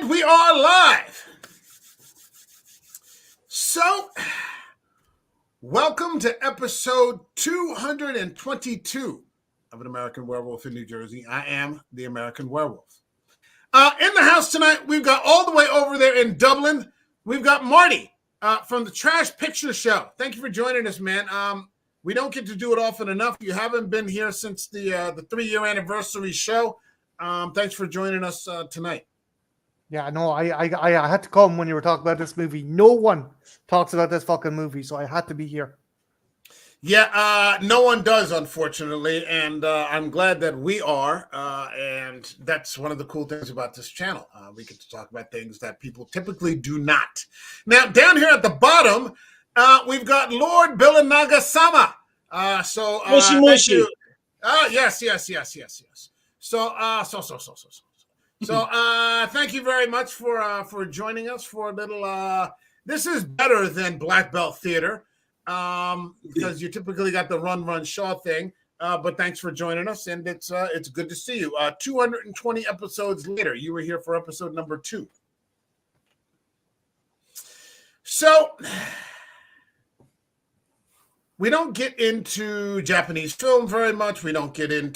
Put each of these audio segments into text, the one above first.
And we are live. So, welcome to episode 222 of An American Werewolf in New Jersey. I am the American Werewolf. In the house tonight, we've got all the way over there in Dublin, we've got Marty from the Trash Picture Show. Thank you for joining us, man. We don't get to do it often enough. You haven't been here since the 3-year anniversary show. Thanks for joining us tonight. Yeah, no, I had to come when you were talking about this movie. No one talks about this fucking movie, so I had to be here. Yeah, no one does, unfortunately, and I'm glad that we are, and that's one of the cool things about this channel. We get to talk about things that people typically do not. Now, down here at the bottom, we've got Lord Billanaga-sama. Mushy, mushy. Yes. So, thank you very much for joining us for a little. This is better than Black Belt Theater because you typically got the Run Shaw thing. But thanks for joining us, and it's good to see you. 220 episodes later, you were here for episode number 2. So, we don't get into Japanese film very much. We don't even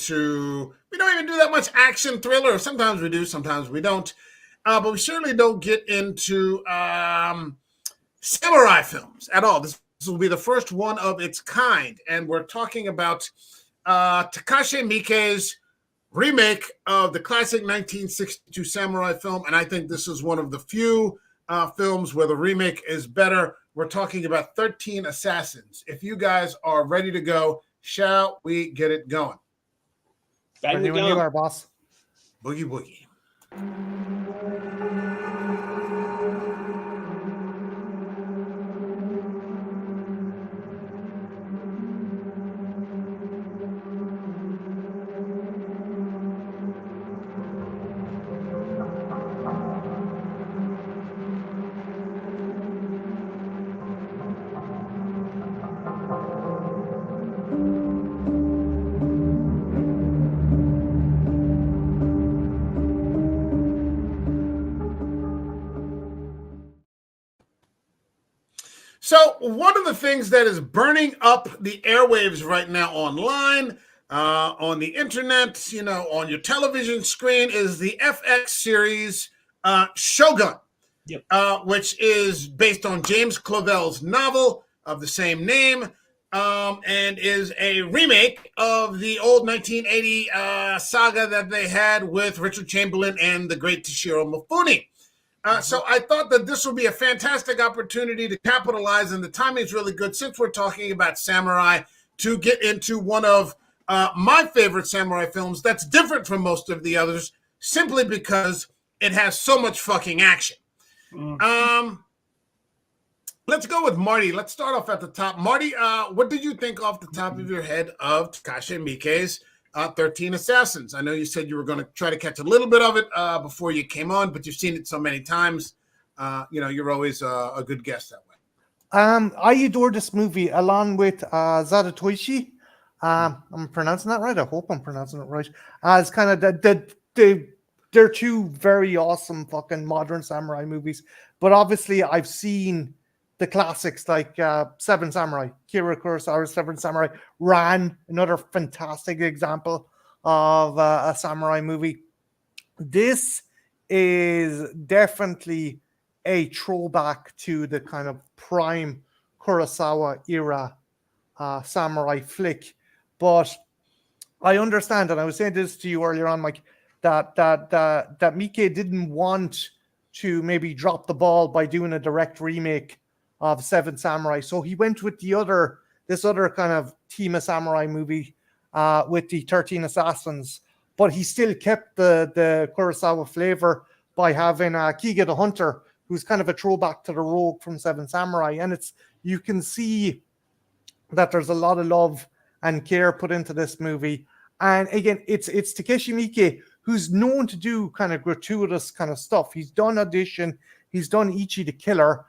do that much action thriller. Sometimes we do, sometimes we don't. But we certainly don't get into samurai films at all. This will be the first one of its kind. And we're talking about Takashi Miike's remake of the classic 1962 samurai film. And I think this is one of the few films where the remake is better. We're talking about 13 Assassins. If you guys are ready to go, shall we get it going? Bang When you are, boss. Boogie woogie. So one of the things that is burning up the airwaves right now online, on the internet, on your television screen is the FX series Shogun, Yep. Which is based on James Clavell's novel of the same name, and is a remake of the old 1980 saga that they had with Richard Chamberlain and the great Toshiro Mifune. So I thought that this would be a fantastic opportunity to capitalize, and the timing is really good since we're talking about samurai, to get into one of my favorite samurai films that's different from most of the others, simply because it has so much fucking action. Let's go with Marty. Let's start off at the top. Marty, what did you think off the top of your head of Takashi Miike's 13 Assassins? I know you said you were going to try to catch a little bit of it before you came on, but you've seen it so many times. You're always a good guest that way. I adore this movie along with Zada Toishi. I'm pronouncing that right. I hope I'm pronouncing it right. It's kind of they're two very awesome fucking modern samurai movies. But obviously, I've seen the classics like Seven Samurai, Kira Kurosawa's Seven Samurai, Ran, another fantastic example of a samurai movie. This is definitely a throwback to the kind of prime Kurosawa era samurai flick. But I understand, and I was saying this to you earlier on, Mike, that Miike didn't want to maybe drop the ball by doing a direct remake of Seven Samurai. So he went with this other kind of team of samurai movie with the 13 Assassins, but he still kept the Kurosawa flavor by having Kiga the Hunter, who's kind of a throwback to the rogue from Seven Samurai. And you can see that there's a lot of love and care put into this movie. And again, it's Takashi Miike, who's known to do kind of gratuitous kind of stuff. He's done Audition, he's done Ichi the Killer,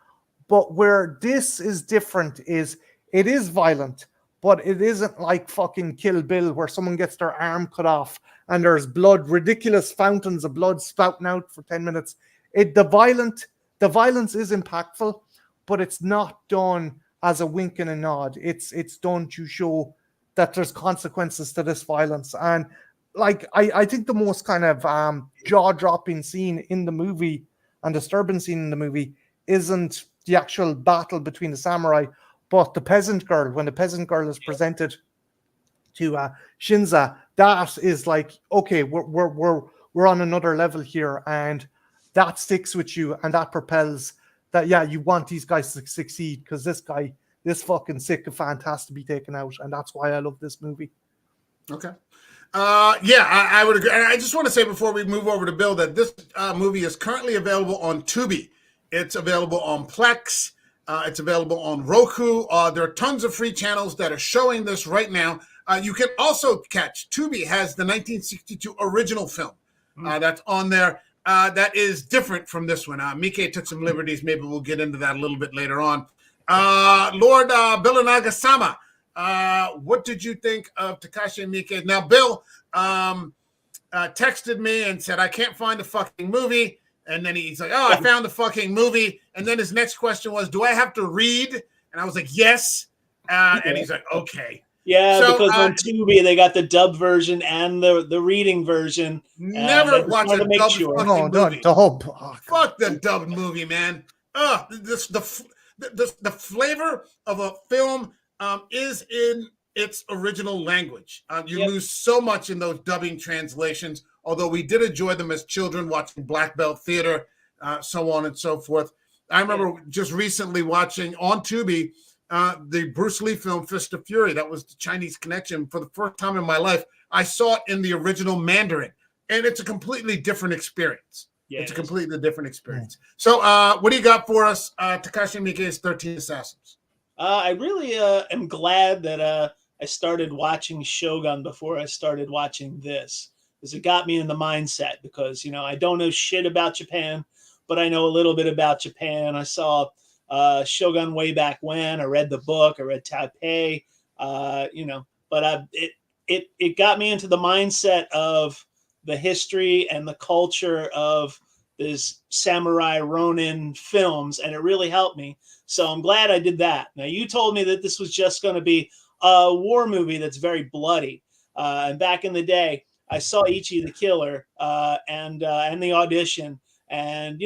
but where this is different is it is violent, but it isn't like fucking Kill Bill where someone gets their arm cut off and there's blood, ridiculous fountains of blood spouting out for 10 minutes. the violence is impactful, but it's not done as a wink and a nod. It's done to show that there's consequences to this violence. And like I think the most kind of jaw-dropping scene in the movie and disturbing scene in the movie isn't the actual battle between the samurai, but the peasant girl. When the peasant girl is presented to Shinza, that is like, okay, we're on another level here, and that sticks with you, and that propels that. Yeah, you want these guys to succeed because this fucking sycophant has to be taken out, and that's why I love this movie. Okay. I would agree. And I just want to say before we move over to Bill that this movie is currently available on Tubi. It's available on Plex. It's available on Roku. There are tons of free channels that are showing this right now. You can also catch, Tubi has the 1962 original film that's on there. That is different from this one. Miike took some liberties. Maybe we'll get into that a little bit later on. Lord Billanaga-sama, what did you think of Takashi and Miike? Now, Bill texted me and said, I can't find the fucking movie. And then he's like, I found the fucking movie. And then his next question was, do I have to read? And I was like, yes. And he's like, okay. Yeah, so, because on Tubi they got the dub version and the reading version. Never watch a dubbed fucking movie. Fuck the dubbed movie, man. The flavor of a film is in its original language. You lose so much in those dubbing translations. Although we did enjoy them as children, watching Black Belt Theater, so on and so forth. I remember just recently watching on Tubi the Bruce Lee film Fist of Fury. That was the Chinese connection. For the first time in my life, I saw it in the original Mandarin, and it's a completely different experience. Yeah, it's a completely different experience. So what do you got for us, Takashi Miike's 13 Assassins? I really am glad that I started watching Shogun before I started watching this, because it got me in the mindset, because, I don't know shit about Japan, but I know a little bit about Japan. I saw Shogun way back when. I read the book. I read Taipei, but it got me into the mindset of the history and the culture of this samurai Ronin films, and it really helped me. So I'm glad I did that. Now, you told me that this was just going to be a war movie that's very bloody. And back in the day, I saw Ichi the Killer and the Audition. And,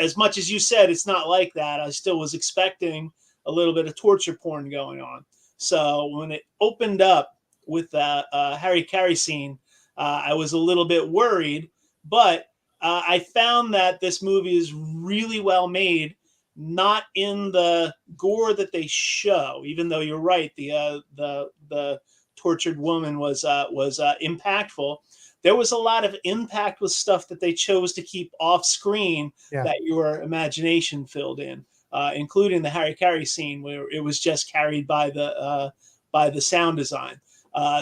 as much as you said, it's not like that. I still was expecting a little bit of torture porn going on. So when it opened up with the Harikari scene, I was a little bit worried. But I found that this movie is really well made, not in the gore that they show, even though you're right, the tortured woman was impactful. There was a lot of impact with stuff that they chose to keep off screen that your imagination filled in, including the Harikari scene where it was just carried by the sound design.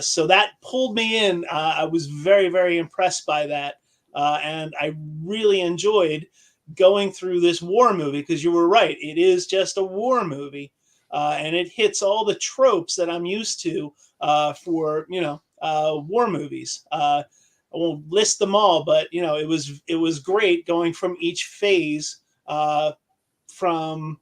So that pulled me in. I was very, very impressed by that. And I really enjoyed going through this war movie, because you were right. It is just a war movie. And it hits all the tropes that I'm used to for, war movies. I won't list them all, but it was great going from each phase, from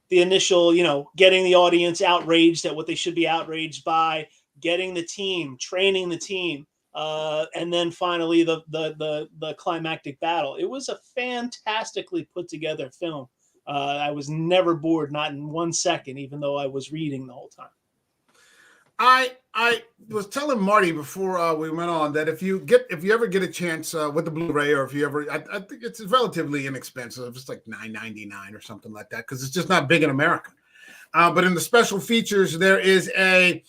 the initial, getting the audience outraged at what they should be outraged by, getting the team, training the team, and then finally the climactic battle. It was a fantastically put together film. I was never bored, not in 1 second, even though I was reading the whole time. I was telling Marty before we went on that if you ever get a chance with the Blu-ray, or if you ever, I think it's relatively inexpensive. It's like $9.99 or something like that, because it's just not big in America. But in the special features, there is a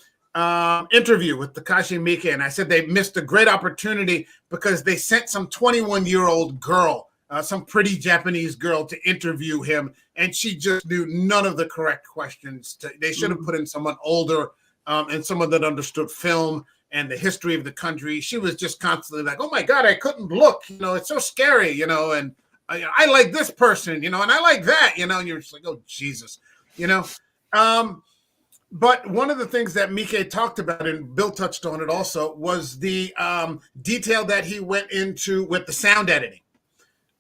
interview with Takashi Miike, and I said they missed a great opportunity because they sent some 21-year-old girl, some pretty Japanese girl, to interview him, and she just knew none of the correct questions. They should have put in someone older. And someone that understood film and the history of the country. She was just constantly like, oh my God, I couldn't look, it's so scary, and I like this person, and I like that, and you're just like, oh, Jesus, but one of the things that Miike talked about, and Bill touched on it also, was the detail that he went into with the sound editing.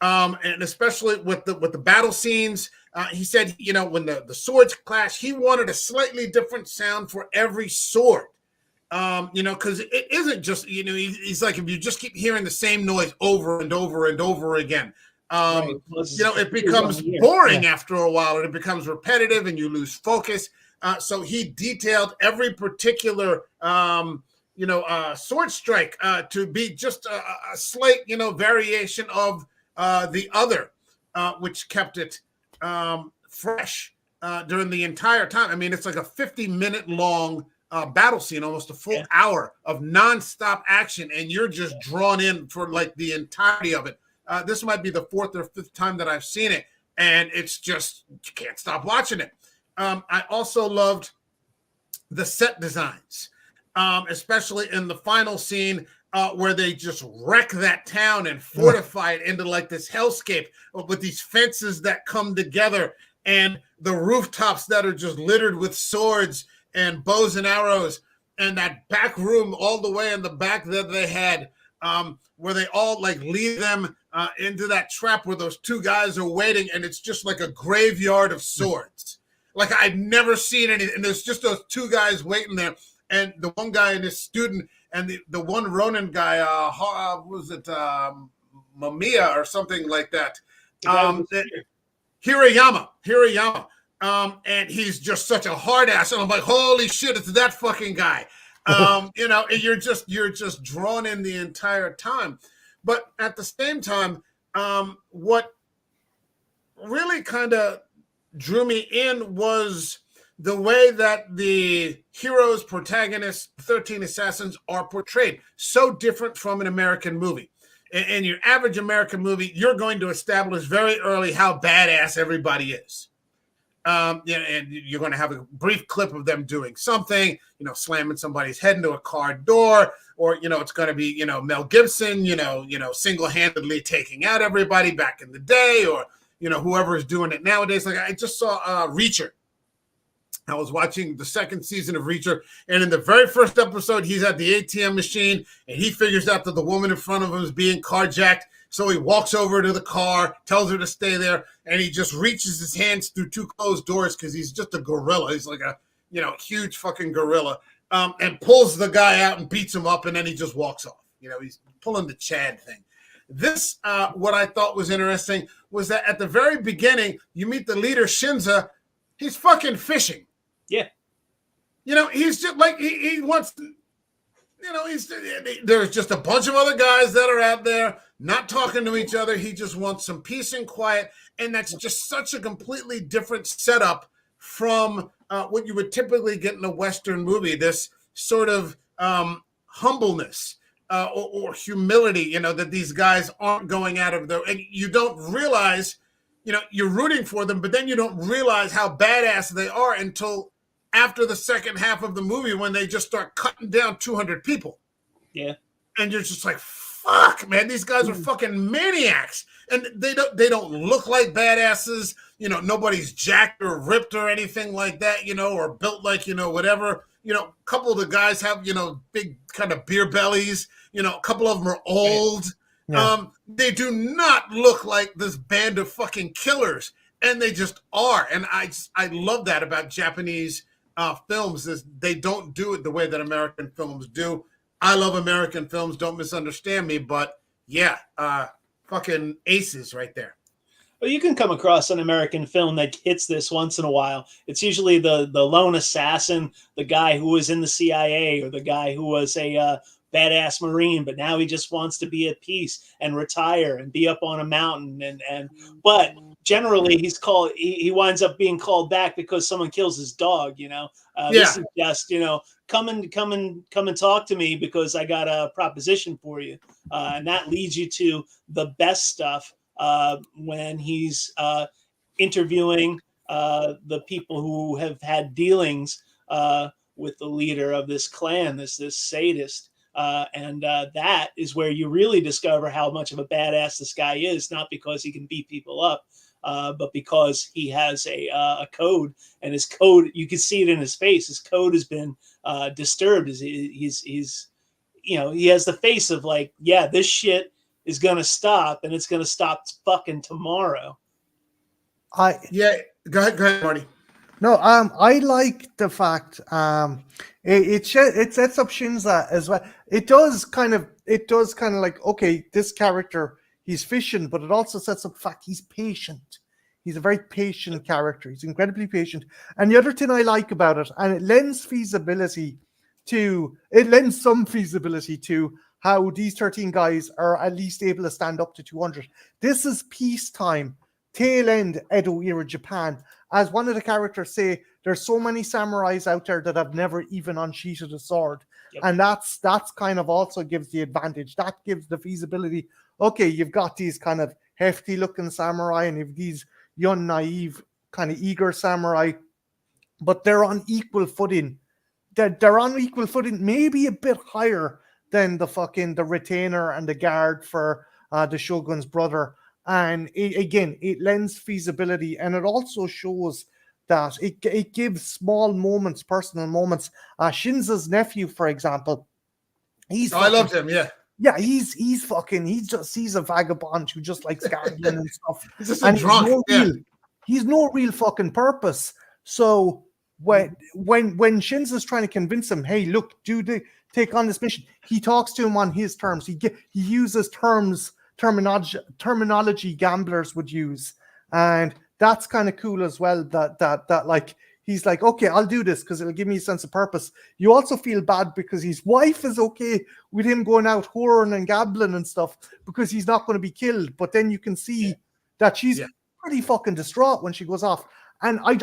And especially with the battle scenes. He said, when the swords clash, he wanted a slightly different sound for every sword. Because it isn't just, he's like, if you just keep hearing the same noise over and over and over again, Right. it becomes boring after a while, and it becomes repetitive, and you lose focus. So he detailed every particular, sword strike to be just a slight, variation of the other, which kept it fresh during the entire time. I mean, it's like a 50-minute long battle scene, almost a full hour of nonstop action, and you're just drawn in for like the entirety of it. This might be the 4th or 5th time that I've seen it, and it's just, you can't stop watching it. I also loved the set designs, especially in the final scene where they just wreck that town and fortify it into like this hellscape with these fences that come together and the rooftops that are just littered with swords and bows and arrows, and that back room all the way in the back that they had, where they all like lead them into that trap where those 2 guys are waiting, and it's just like a graveyard of swords. Like I've never seen any, and there's just those 2 guys waiting there, and the one guy and his student, and the one Ronin guy, was it Mamiya or something like that? Hirayama. And he's just such a hard ass, and I'm like, holy shit, it's that fucking guy. And you're just drawn in the entire time. But at the same time, what really kind of drew me in was the way that the heroes, protagonists, 13 assassins are portrayed. So different from an American movie. In your average American movie, you're going to establish very early how badass everybody is. And you're going to have a brief clip of them doing something, slamming somebody's head into a car door, or, it's going to be, Mel Gibson, single-handedly taking out everybody back in the day, or, whoever is doing it nowadays. Like I just saw Reacher. I was watching the 2nd season of Reacher, and in the very first episode, he's at the ATM machine, and he figures out that the woman in front of him is being carjacked. So he walks over to the car, tells her to stay there, and he just reaches his hands through 2 closed doors because he's just a gorilla. He's like a, huge fucking gorilla, and pulls the guy out and beats him up, and then he just walks off. He's pulling the Chad thing. This, what I thought was interesting was that at the very beginning, you meet the leader, Shinza. He's fucking fishing. Yeah. He's just like, he wants to, there's just a bunch of other guys that are out there not talking to each other. He just wants some peace and quiet. And that's just such a completely different setup from what you would typically get in a Western movie. This sort of humbleness or humility, that these guys aren't going out of their, and you don't realize, you're rooting for them, but then you don't realize how badass they are until after the second half of the movie, when they just start cutting down 200 people. Yeah. And you're just like, fuck, man, these guys are fucking maniacs. And they don't look like badasses. Nobody's jacked or ripped or anything like that, or built like, whatever. A couple of the guys have, big kind of beer bellies. A couple of them are old. Yeah. They do not look like this band of fucking killers. And they just are. And I love that about Japanese films, is they don't do it the way that American films do. I love American films, don't misunderstand me, but yeah, fucking aces right there. Well, you can come across an American film that hits this once in a while. It's usually the lone assassin, the guy who was in the CIA, or the guy who was a badass Marine, but now he just wants to be at peace and retire and be up on a mountain. But generally he winds up being called back because someone kills his dog. This is just, come and talk to me because I got a proposition for you. And that leads you to the best stuff when he's interviewing the people who have had dealings with the leader of this clan, this sadist. That is where you really discover how much of a badass this guy is, not because he can beat people up, but because he has a code, and his code, you can see it in his face. His code has been disturbed. He's he has the face of like, yeah, this shit is going to stop, and it's going to stop fucking tomorrow. Yeah, go ahead, Marty. No, I like the fact it sets up Shinza as well. It does kind of like, okay, this character, he's fishing, but it also sets up the fact he's patient. He's a very patient character. He's incredibly patient. And the other thing I like about it, and it lends some feasibility to how these 13 guys are at least able to stand up to 200. This is peacetime, tail end Edo era Japan. As one of the characters say, there's so many samurais out there that have never even unsheathed a sword. Yep. And that's kind of also gives the advantage. That gives the feasibility. Okay, you've got these kind of hefty looking samurai and you've these young, naive, kind of eager samurai, but they're on equal footing. They're on equal footing, maybe a bit higher than the retainer and the guard for the shogun's brother. And it lends feasibility, and it also shows that it gives small moments, personal moments. Shinza's nephew, for example, I loved him. Yeah, he's a vagabond who just likes gambling and stuff. He's just a drunk. He's no real fucking purpose. So when Shinza's trying to convince him, hey, look, take on this mission, he talks to him on his terms. He uses terminology gamblers would use, and that's kind of cool as well. That like he's like, okay, I'll do this because it'll give me a sense of purpose. You also feel bad because his wife is okay with him going out whoring and gambling and stuff because he's not going to be killed. But then you can see that she's pretty fucking distraught when she goes off. And I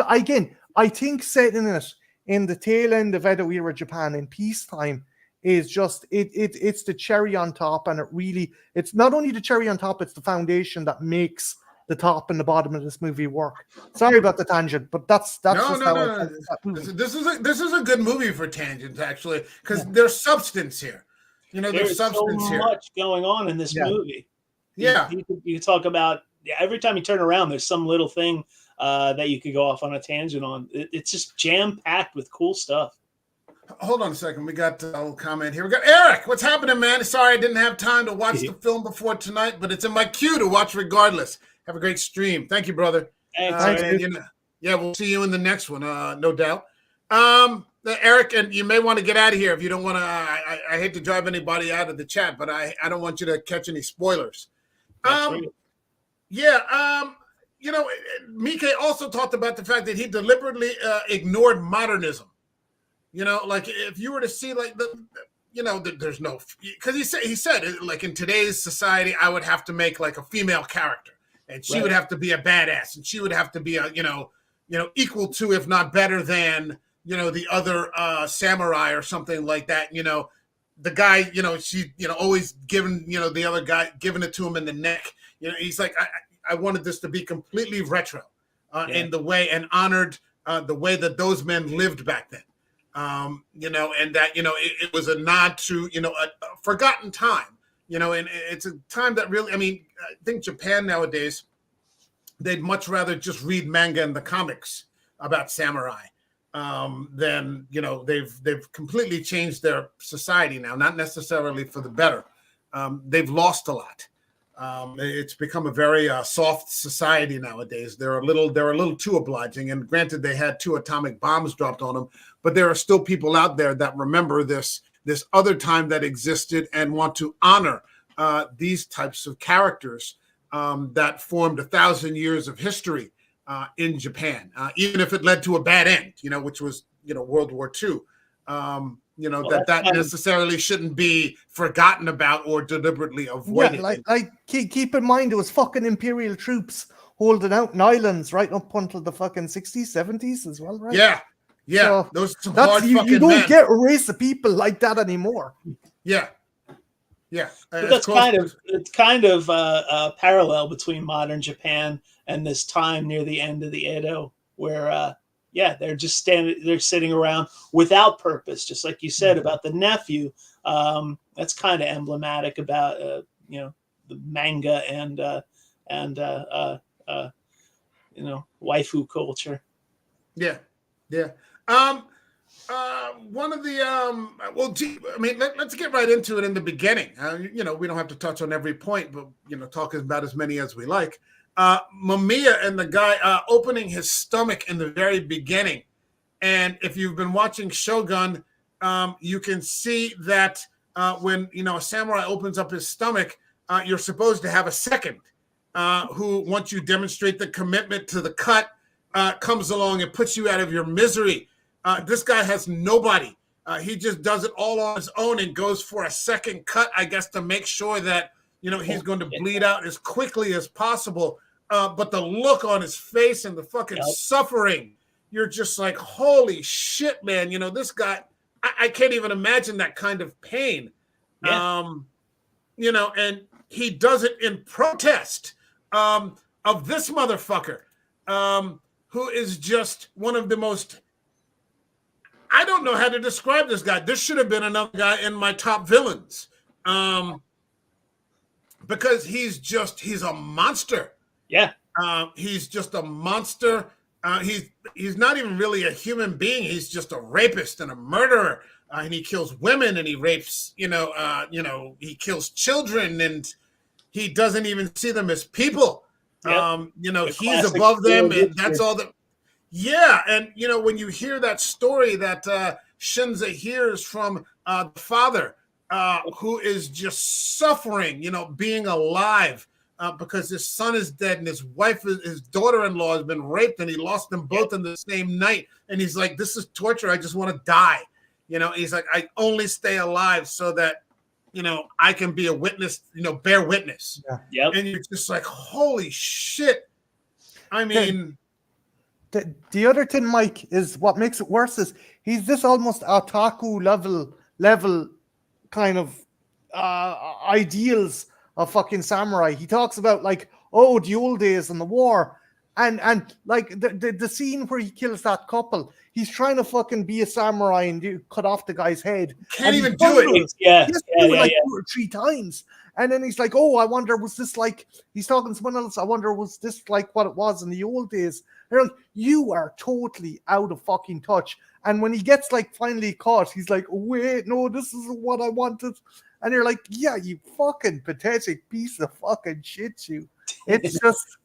think setting it in the tail end of Edo era Japan in peacetime is just it's the cherry on top, and it's not only the cherry on top, it's the foundation that makes the top and the bottom of this movie work. Sorry about the tangent, but that's no. This is a good movie for tangents, actually, because there's substance here. There's substance so much going on in this movie. You talk about every time you turn around, there's some little thing that you could go off on a tangent on. It's just jam packed with cool stuff. Hold on a second. We got a little comment here. We got Eric. What's happening, man? Sorry I didn't have time to watch the film before tonight, but it's in my queue to watch regardless. Have a great stream. Thank you, brother. Thanks, we'll see you in the next one, no doubt. Eric, and you may want to get out of here if you don't want to. I hate to drive anybody out of the chat, but I don't want you to catch any spoilers. Miike also talked about the fact that he deliberately ignored modernism. Like if you were to see like there's no, because he said like in today's society I would have to make like a female character and she would have to be a badass and she would have to be a equal to, if not better than, the other samurai or something like that. The guy, she always giving the other guy giving it to him in the neck. He's like, I wanted this to be completely retro in the way, and honored the way that those men lived back then. And that, it was a nod to, a forgotten time, and it's a time that really, I think Japan nowadays, they'd much rather just read manga and the comics about samurai than, they've completely changed their society now, not necessarily for the better. They've lost a lot. It's become a very soft society nowadays. They're a little too obliging. And granted, they had 2 atomic bombs dropped on them, but there are still people out there that remember this other time that existed and want to honor these types of characters that formed 1,000 years of history in Japan, even if it led to a bad end, which was World War II. That necessarily shouldn't be forgotten about or deliberately avoided. Yeah, like keep in mind, it was fucking imperial troops holding out in islands right up until the fucking 60s, 70s as well, right? Yeah. So those hard you fucking don't men. get a race of people like that anymore. Yeah. But that's kind of a parallel between modern Japan and this time near the end of the Edo, where they're just they're sitting around without purpose, just like you said about the nephew. That's kind of emblematic about the manga and waifu culture. Yeah. One of the well, I mean, let's get right into it in the beginning. We don't have to touch on every point, but talking about as many as we like. Mamiya and the guy opening his stomach in the very beginning, and if you've been watching Shogun, you can see that when a samurai opens up his stomach, you're supposed to have a second who, once you demonstrate the commitment to the cut, comes along and puts you out of your misery. This guy has nobody. He just does it all on his own and goes for a second cut, I guess, to make sure that he's going to bleed out as quickly as possible. But the look on his face and the fucking suffering, you're just like, holy shit, man. This guy, I can't even imagine that kind of pain. Yeah. And he does it in protest of this motherfucker, who is just one of the most, I don't know how to describe this guy. This should have been another guy in my top villains. Because he's a monster. Yeah. He's just a monster. He's not even really a human being. He's just a rapist and a murderer. And he kills women and he rapes, he kills children and he doesn't even see them as people. Yep. He's above them and that's all that. Yeah. And, when you hear that story that Shinza hears from the father, who is just suffering, being alive because his son is dead and his daughter-in-law has been raped and he lost them both in the same night. And he's like, this is torture. I just want to die. He's like, I only stay alive so that, I can be a witness, bear witness. Yeah. Yep. And you're just like, holy shit. I mean, the other thing, Mike, is what makes it worse is he's this almost otaku level kind of ideals of fucking samurai. He talks about like, oh, the old days and the war. And like the scene where he kills that couple, he's trying to fucking be a samurai and cut off the guy's head. Can't even do it. Yeah. He has to do it like 2 or 3 times. And then he's like, oh, I wonder, was this like, he's talking to someone else, I wonder, was this like what it was in the old days? And they're like, you are totally out of fucking touch. And when he gets like finally caught, he's like, wait, no, this isn't what I wanted. And you're like, yeah, you fucking pathetic piece of fucking shit, you. It's just...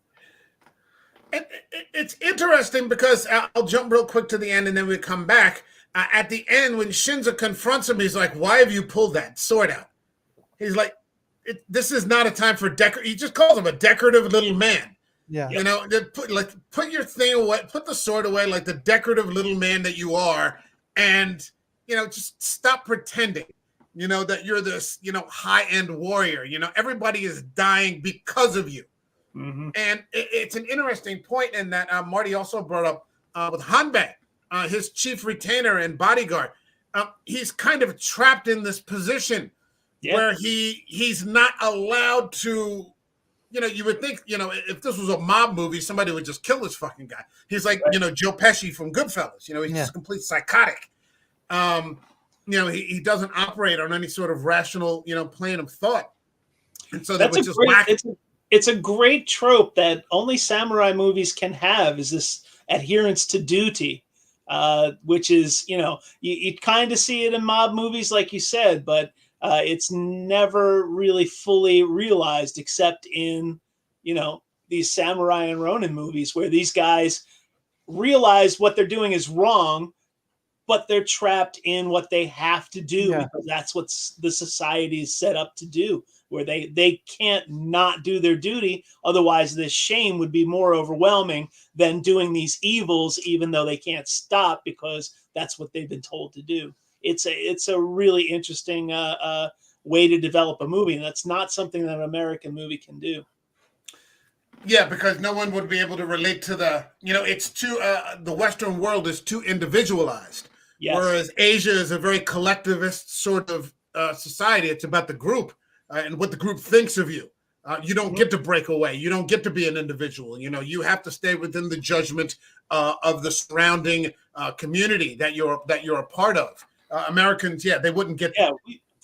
It's interesting because I'll jump real quick to the end and then we come back. At the end, when Shinza confronts him, he's like, why have you pulled that sword out? He's like, this is not a time for he just calls him a decorative little man. Yeah. Put your thing away, put the sword away like the decorative little man that you are. And, just stop pretending, that you're this, high-end warrior. Everybody is dying because of you. Mm-hmm. And it's an interesting point in that Marty also brought up with Hanbei, his chief retainer and bodyguard. He's kind of trapped in this position where he's not allowed to, you would think, if this was a mob movie, somebody would just kill this fucking guy. He's like, Joe Pesci from Goodfellas. He's just complete psychotic. He doesn't operate on any sort of rational, plane of thought. And so that's just whack. It's a great trope that only samurai movies can have, is this adherence to duty, which is, you kind of see it in mob movies, like you said, but it's never really fully realized except in, these samurai and Ronin movies where these guys realize what they're doing is wrong, but they're trapped in what they have to do because that's what the society is set up to do, where they can't not do their duty. Otherwise, this shame would be more overwhelming than doing these evils, even though they can't stop because that's what they've been told to do. It's a really interesting way to develop a movie, and that's not something that an American movie can do. Yeah, because no one would be able to relate to it's too, the Western world is too individualized. Yes. Whereas Asia is a very collectivist sort of society. It's about the group and what the group thinks of you. You don't get to break away. You don't get to be an individual. You have to stay within the judgment of the surrounding community that you're a part of. Americans, they wouldn't get. Yeah,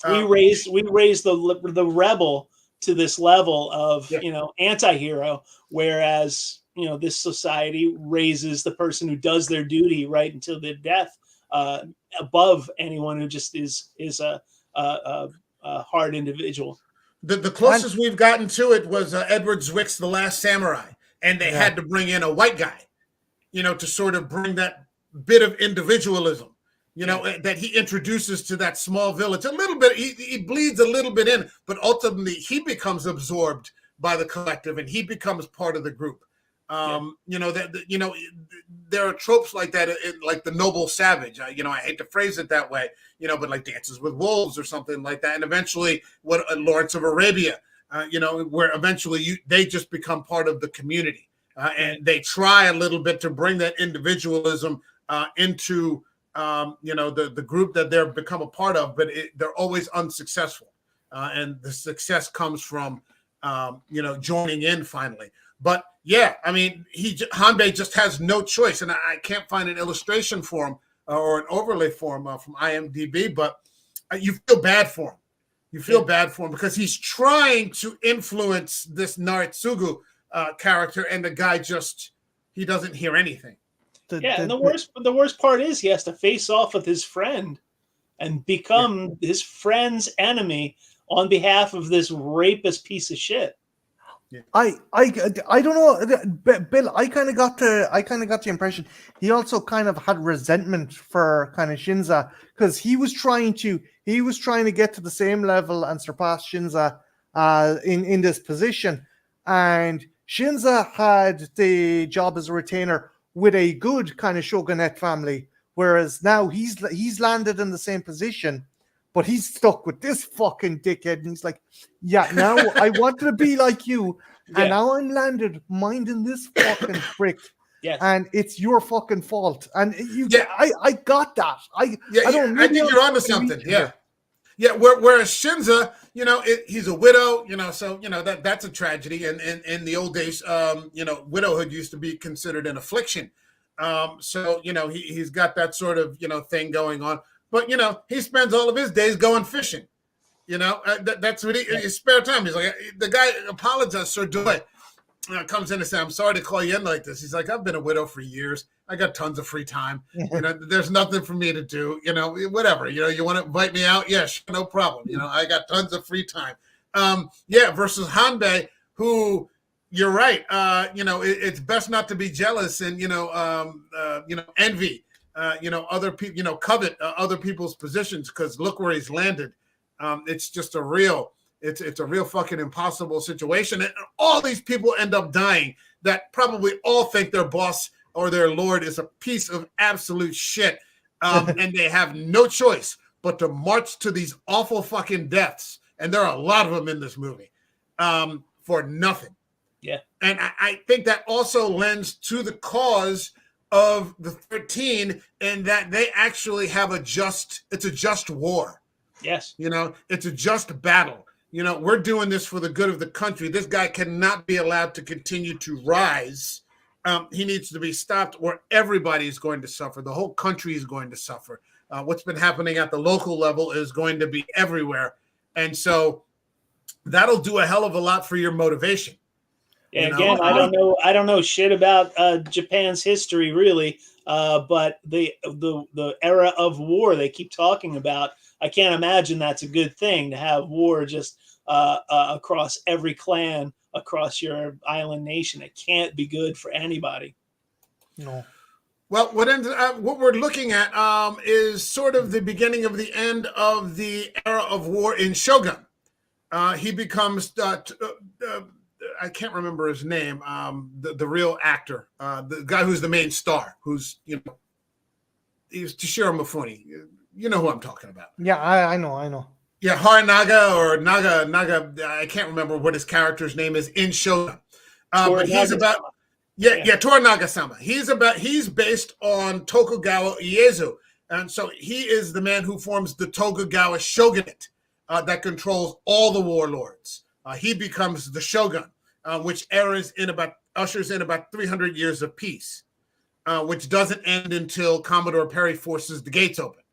we raised the rebel to this level of anti-hero, whereas this society raises the person who does their duty right until their death. above anyone who just is a hard individual. The closest we've gotten to it was Edward Zwick's The Last Samurai, and they had to bring in a white guy, to sort of bring that bit of individualism, that he introduces to that small village. A little bit, he bleeds a little bit in, but ultimately he becomes absorbed by the collective, and he becomes part of the group. There are tropes like that, like the noble savage. I hate to phrase it that way, but like Dances with Wolves or something like that. And eventually, what Lawrence of Arabia, where eventually they just become part of the community, and they try a little bit to bring that individualism into the group that they're become a part of, but they're always unsuccessful, and the success comes from joining in finally. But yeah, I mean, Hanbei just has no choice, and I can't find an illustration for him or an overlay for him from IMDb, but you feel bad for him. You feel bad for him because he's trying to influence this Naritsugu character, and the guy he doesn't hear anything. And the worst part is he has to face off with his friend and become his friend's enemy on behalf of this rapist piece of shit. Yeah. I don't know, Bill. I kind of got the impression he also kind of had resentment for kind of Shinza because he was trying to get to the same level and surpass Shinza in this position, and Shinza had the job as a retainer with a good kind of shogunate family, whereas now he's landed in the same position. But he's stuck with this fucking dickhead, and he's like, "Yeah, now I wanted to be like you, and now I'm landed minding this fucking prick, and it's your fucking fault." And I got that. I think you're onto something. Whereas Shinza, he's a widow, so that's a tragedy. And in the old days, widowhood used to be considered an affliction. So he's got that sort of thing going on. But, he spends all of his days going fishing. That's what his spare time. He's like, the guy apologizes, Sir Doy, comes in and says, "I'm sorry to call you in like this." He's like, "I've been a widow for years. I got tons of free time. There's nothing for me to do. Whatever. You want to invite me out? Yes, no problem. I got tons of free time." Versus Hanbei, who, you're right. It's best not to be jealous and, envy. Other people, covet other people's positions because look where he's landed. It's just a real fucking impossible situation. And all these people end up dying that probably all think their boss or their lord is a piece of absolute shit. And they have no choice but to march to these awful fucking deaths. And there are a lot of them in this movie for nothing. Yeah. And I think that also lends to the cause of the 13 in that they actually have it's a just war. Yes. It's a just battle. We're doing this for the good of the country. This guy cannot be allowed to continue to rise. He needs to be stopped or everybody is going to suffer. The whole country is going to suffer. What's been happening at the local level is going to be everywhere. And so that'll do a hell of a lot for your motivation. Yeah, again, I don't know shit about Japan's history really, but the era of war they keep talking about, I can't imagine that's a good thing to have war just across every clan across your island nation. It can't be good for anybody. No. Well, what we're looking at is sort of the beginning of the end of the era of war in Shogun. He becomes I can't remember his name. The real actor, the guy who's the main star, who's he's Toshiro Mifune. You know who I'm talking about. Yeah, I know. Yeah, Harinaga or Naga. I can't remember what his character's name is in Shogun. But he's about Toranaga-sama. He's based on Tokugawa Ieyasu, and so he is the man who forms the Tokugawa shogunate that controls all the warlords. He becomes the shogun, which ushers in about 300 years of peace, which doesn't end until Commodore Perry forces the gates open.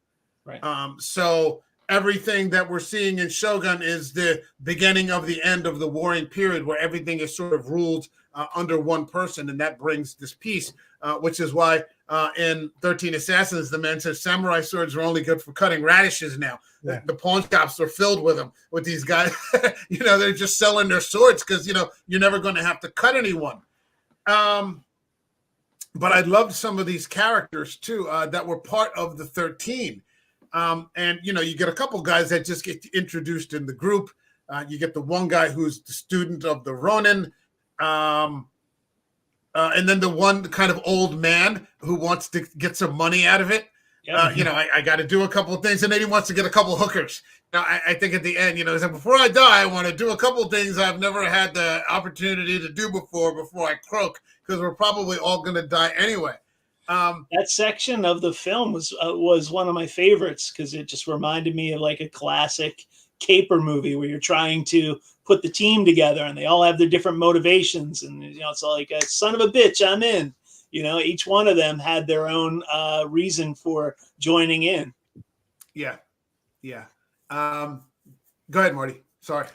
Right. So everything that we're seeing in Shogun is the beginning of the end of the warring period where everything is sort of ruled under one person, and that brings this peace, which is why in 13 Assassins, the man says samurai swords are only good for cutting radishes now. Yeah. The pawn shops are filled with them, with these guys. They're just selling their swords because, you're never going to have to cut anyone. But I loved some of these characters, too, that were part of the 13. And, you get a couple guys that just get introduced in the group. You get the one guy who's the student of the Ronin. And then the one kind of old man who wants to get some money out of it. Yep. I got to do a couple of things. And then he wants to get a couple of hookers. Now, I think at the end, he said, before I die, I want to do a couple of things I've never had the opportunity to do before I croak, because we're probably all going to die anyway. That section of the film was one of my favorites because it just reminded me of like a classic caper movie where you're trying to put the team together and they all have their different motivations. And, it's like a son of a bitch, I'm in. Each one of them had their own reason for joining in. Yeah. Yeah. Go ahead, Marty. Sorry.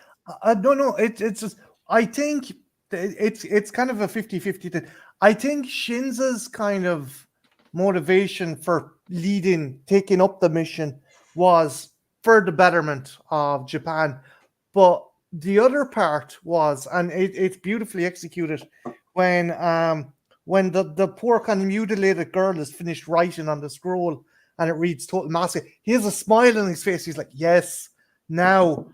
No. It's just, I think it's kind of a 50-50 thing. I think Shinza's kind of motivation for taking up the mission was for the betterment of Japan. But the other part was, and it's beautifully executed, when the poor kind of mutilated girl is finished writing on the scroll and it reads Total Massacre, he has a smile on his face. He's like, yes, now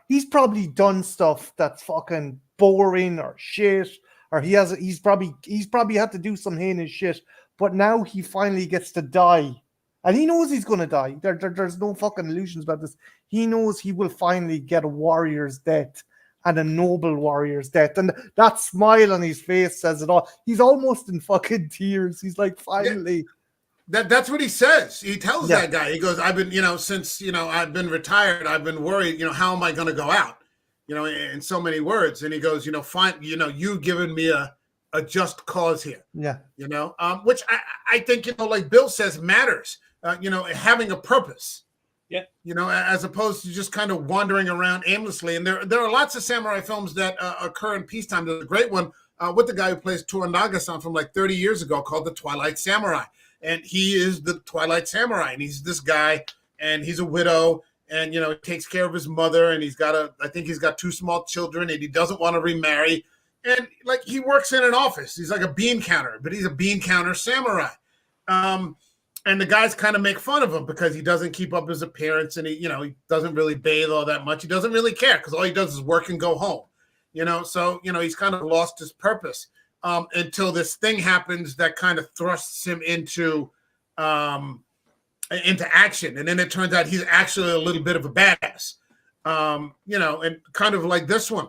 he's probably done stuff that's fucking boring or shit, or he's probably had to do some heinous shit, but now he finally gets to die. And he knows he's going to die. There's no fucking illusions about this. He knows he will finally get a warrior's death, and a noble warrior's death. And that smile on his face says it all. He's almost in fucking tears. He's like, finally. That's what he says. He tells that guy, he goes, I've been, since, I've been retired, I've been worried, how am I going to go out? In so many words. And he goes, fine, you've given me a just cause here. Yeah. Which I think, like Bill says, matters. Having a purpose. Yeah. As opposed to just kind of wandering around aimlessly. And there are lots of samurai films that occur in peacetime. There's a great one with the guy who plays Toranaga-san from like 30 years ago called The Twilight Samurai. And he is the Twilight Samurai. And he's this guy, and he's a widow, and, he takes care of his mother, and I think he's got 2 small children, and he doesn't want to remarry. And like, he works in an office. He's like a bean counter, but he's a bean counter samurai. And the guys kind of make fun of him because he doesn't keep up his appearance, and he doesn't really bathe all that much. He doesn't really care because all he does is work and go home. So he's kind of lost his purpose until this thing happens that kind of thrusts him into action, and then it turns out he's actually a little bit of a badass. And kind of like this one.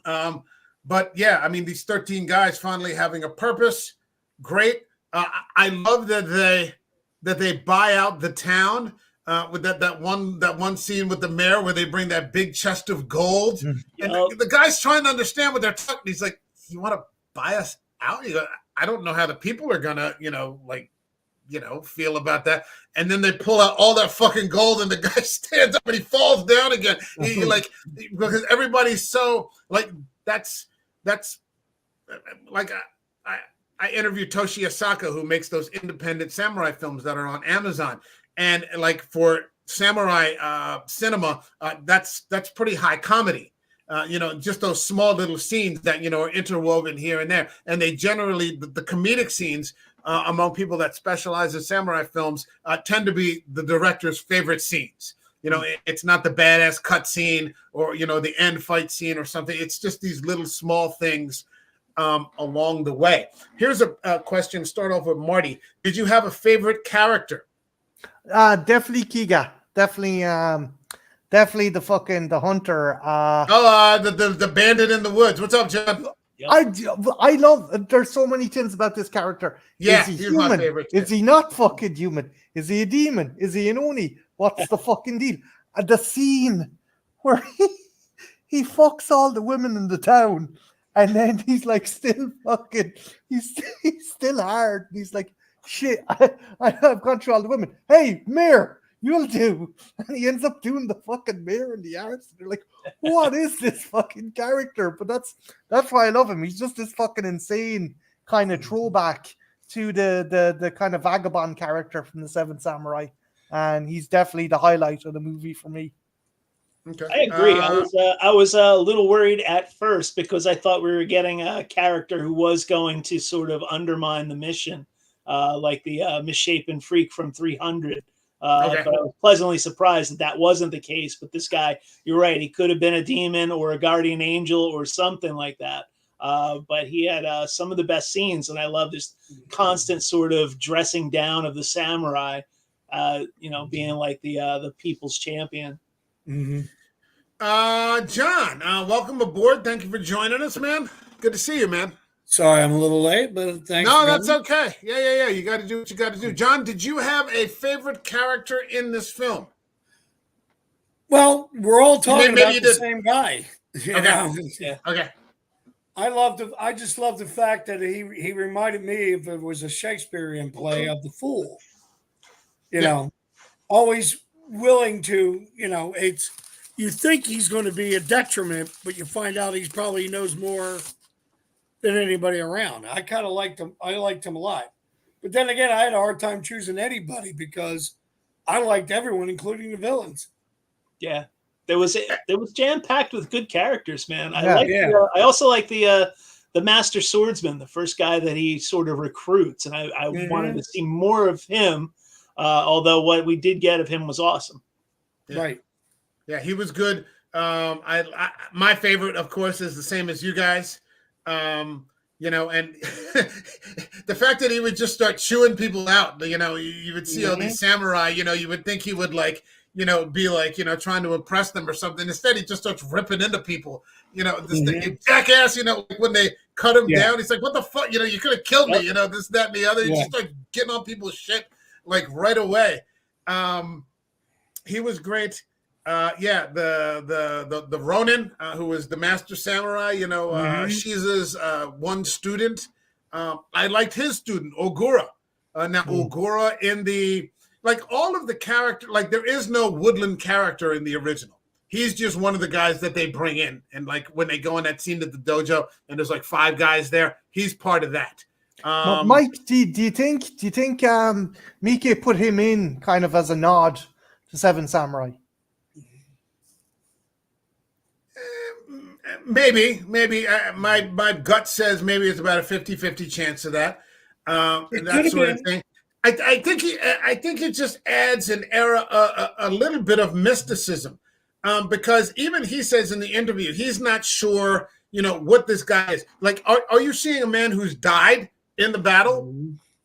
But yeah, I mean, these 13 guys finally having a purpose, great. I love that they buy out the town with that one scene with the mayor where they bring that big chest of gold, and the guy's trying to understand what they're talking. He's like, "You want to buy us out?" You go, "I don't know how the people are gonna, feel about that." And then they pull out all that fucking gold, and the guy stands up and he falls down again. He because everybody's so like that's like I interviewed Toshi Asaka, who makes those independent samurai films that are on Amazon. And like for samurai cinema, that's pretty high comedy. Just those small little scenes that, are interwoven here and there. And they generally, the comedic scenes among people that specialize in samurai films tend to be the director's favorite scenes. It's not the badass cut scene or, the end fight scene or something. It's just these little small things along the way. Here's a question. Start off with Marty. Did you have a favorite character? Definitely Kiga. Definitely the hunter. The bandit in the woods. What's up, John? I love. There's so many things about this character. Yeah, is he he's human? my favorite. Is he not fucking human? Is he a demon? Is he an oni? What's the fucking deal? The scene where he fucks all the women in the town. And then he's like, still fucking, he's still hard. He's like, shit, I've gone through all the women. Hey, Mayor, you'll do. And he ends up doing the fucking Mayor in the arts. They're like, what is this fucking character? But that's why I love him. He's just this fucking insane kind of throwback to the kind of vagabond character from the Seven Samurai, and he's definitely the highlight of the movie for me. Okay. I agree. I was a little worried at first because I thought we were getting a character who was going to sort of undermine the mission, like the misshapen freak from 300. Okay. But I was pleasantly surprised that that wasn't the case. But this guy, you're right, he could have been a demon or a guardian angel or something like that. But he had some of the best scenes, and I love this constant sort of dressing down of the samurai, being like the people's champion. Mm-hmm. John, welcome aboard. Thank you for joining us, man. Good to see you, man. Sorry, I'm a little late, but thanks. No, that's okay. Yeah. You got to do what you got to do. John, did you have a favorite character in this film? Well, we're all talking Maybe about you the did. same guy. You Okay. know? Yeah. Okay. I just love the fact that he reminded me, if it was a Shakespearean play, of the fool. You know, always willing to, you think he's going to be a detriment, but you find out he's probably knows more than anybody around. I kind of liked him. I liked him a lot. But then again, I had a hard time choosing anybody because I liked everyone, including the villains. Yeah, there was jam packed with good characters, man. Yeah. I also like the master swordsman, the first guy that he sort of recruits, and I wanted to see more of him. Although what we did get of him was awesome. Yeah. Right. Yeah, he was good. My favorite, of course, is the same as you guys. And the fact that he would just start chewing people out. You would see all these samurai. You would think he would be trying to impress them or something. Instead, he just starts ripping into people. This jackass. When they cut him down, he's like, "What the fuck? You could have killed me." This, that, and the other. He just starts getting on people's shit like right away. He was great. The Ronin, who was the master samurai, Shiza's one student. I liked his student, Ogura. Ogura in all of the character, there is no Woodland character in the original. He's just one of the guys that they bring in. And when they go in that scene at the dojo and there's 5 guys there, he's part of that. Mike, do you think Miike put him in kind of as a nod to Seven Samurai? Maybe. My gut says maybe it's about a 50-50 chance of that. And that sort of thing. I think it just adds an era, a little bit of mysticism, because even he says in the interview he's not sure, what this guy is. Are you seeing a man who's died in the battle,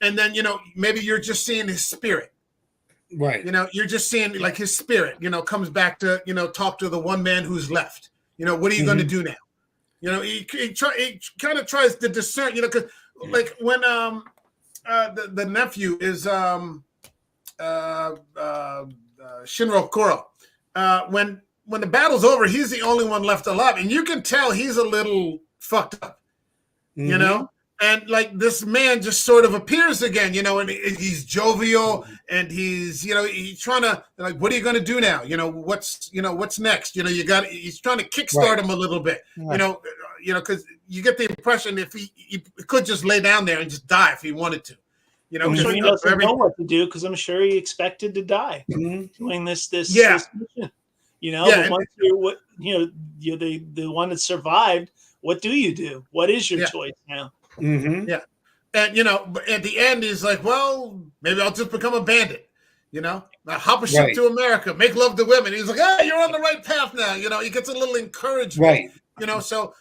and then maybe you're just seeing his spirit, right? You're just seeing his spirit, comes back to talk to the one man who's left. What are you going to do now? He kind of tries to discern, because when the nephew is Shinro Kuro. When the battle's over, he's the only one left alive, and you can tell he's a little fucked up, And this man just sort of appears again, and he's jovial, and he's trying to what are you going to do now? What's next? He's trying to kickstart him a little bit, because you get the impression if he could just lay down there and just die if he wanted to. I'm sure he doesn't know what to do because I'm sure he expected to die doing this mission. But once you're the one that survived, what do you do? What is your choice now? Yeah, and at the end he's like, well, maybe I'll just become a bandit. Hop a ship to America, make love to women. He's like, you're on the right path now. He gets a little encouragement. Right.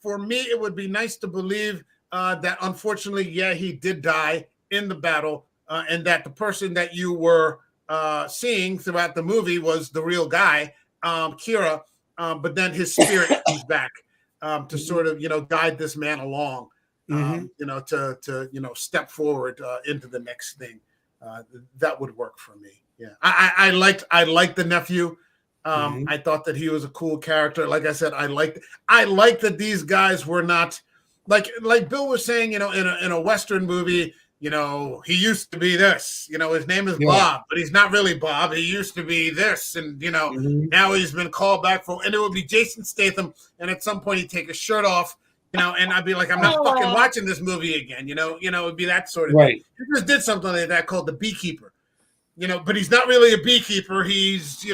For me, it would be nice to believe that unfortunately, he did die in the battle, and that the person that you were seeing throughout the movie was the real guy, Kira, but then his spirit comes back to sort of guide this man along, to step forward into the next thing. That would work for me. Yeah, I liked the nephew. I thought that he was a cool character. Like I said, I liked that these guys were not like Bill was saying, in a Western movie. He used to be this, his name is Bob, but he's not really Bob. He used to be this. And, now he's been called back and it would be Jason Statham. And at some point he'd take his shirt off, and I'd be like, I'm not fucking watching this movie again. It'd be that sort of Right. thing. He just did something like that called The Beekeeper. But he's not really a beekeeper. He's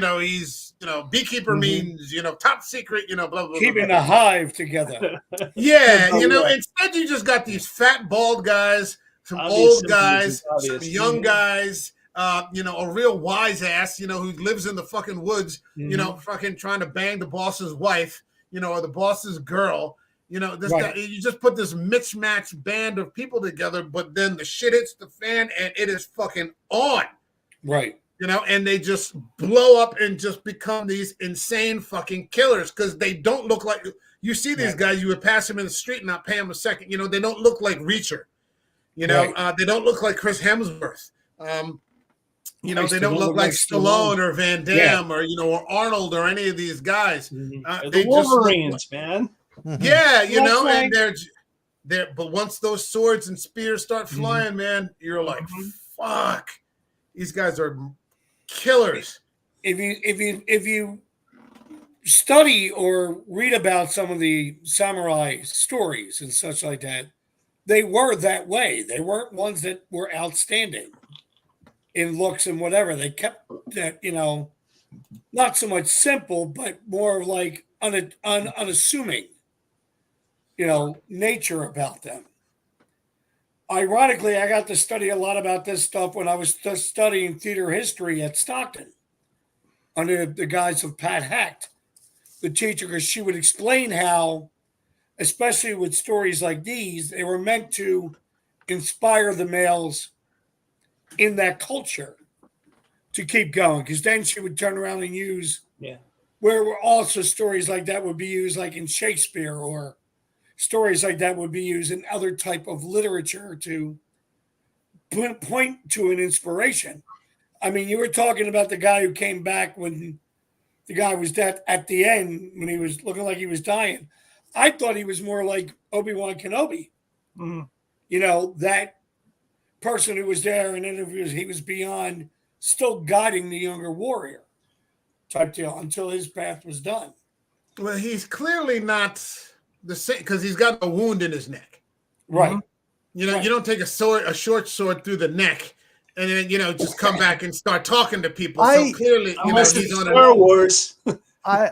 beekeeper means, top secret, blah, blah, blah. Keeping blah, the hive together. Yeah, instead you just got these fat, bald guys, some old guys, some young guys, a real wise ass, who lives in the fucking woods, fucking trying to bang the boss's wife, or the boss's girl. This guy, you just put this mismatched band of people together, but then the shit hits the fan and it is fucking on. Right. And they just blow up and just become these insane fucking killers because they don't look like, you see these guys, you would pass them in the street and not pay them a second. They don't look like Reacher. They don't look like Chris Hemsworth. They don't look like Stallone or Van Damme or Arnold or any of these guys. The Wolverines, man. Yeah, and they're but once those swords and spears start flying, man, you're like, fuck. These guys are killers. If you study or read about some of the samurai stories and such like that, they were that way. They weren't ones that were outstanding in looks and whatever. They kept that, not so much simple, but more like unassuming, nature about them. Ironically, I got to study a lot about this stuff when I was just studying theater history at Stockton under the guise of Pat Hecht, the teacher, because she would explain how, especially with stories like these, they were meant to inspire the males in that culture to keep going. Because then she would turn around and use, where were also stories like that would be used like in Shakespeare, or stories like that would be used in other type of literature to point to an inspiration. I mean, you were talking about the guy who came back when the guy was dead at the end, when he was looking like he was dying. I thought he was more like Obi-Wan Kenobi. That person who was there in interviews, he was beyond still guiding the younger warrior type deal until his path was done. Well, he's clearly not the same because he's got a wound in his neck. Right. You don't take a short sword through the neck and then, just come back and start talking to people. So clearly, he's on Star Wars. Star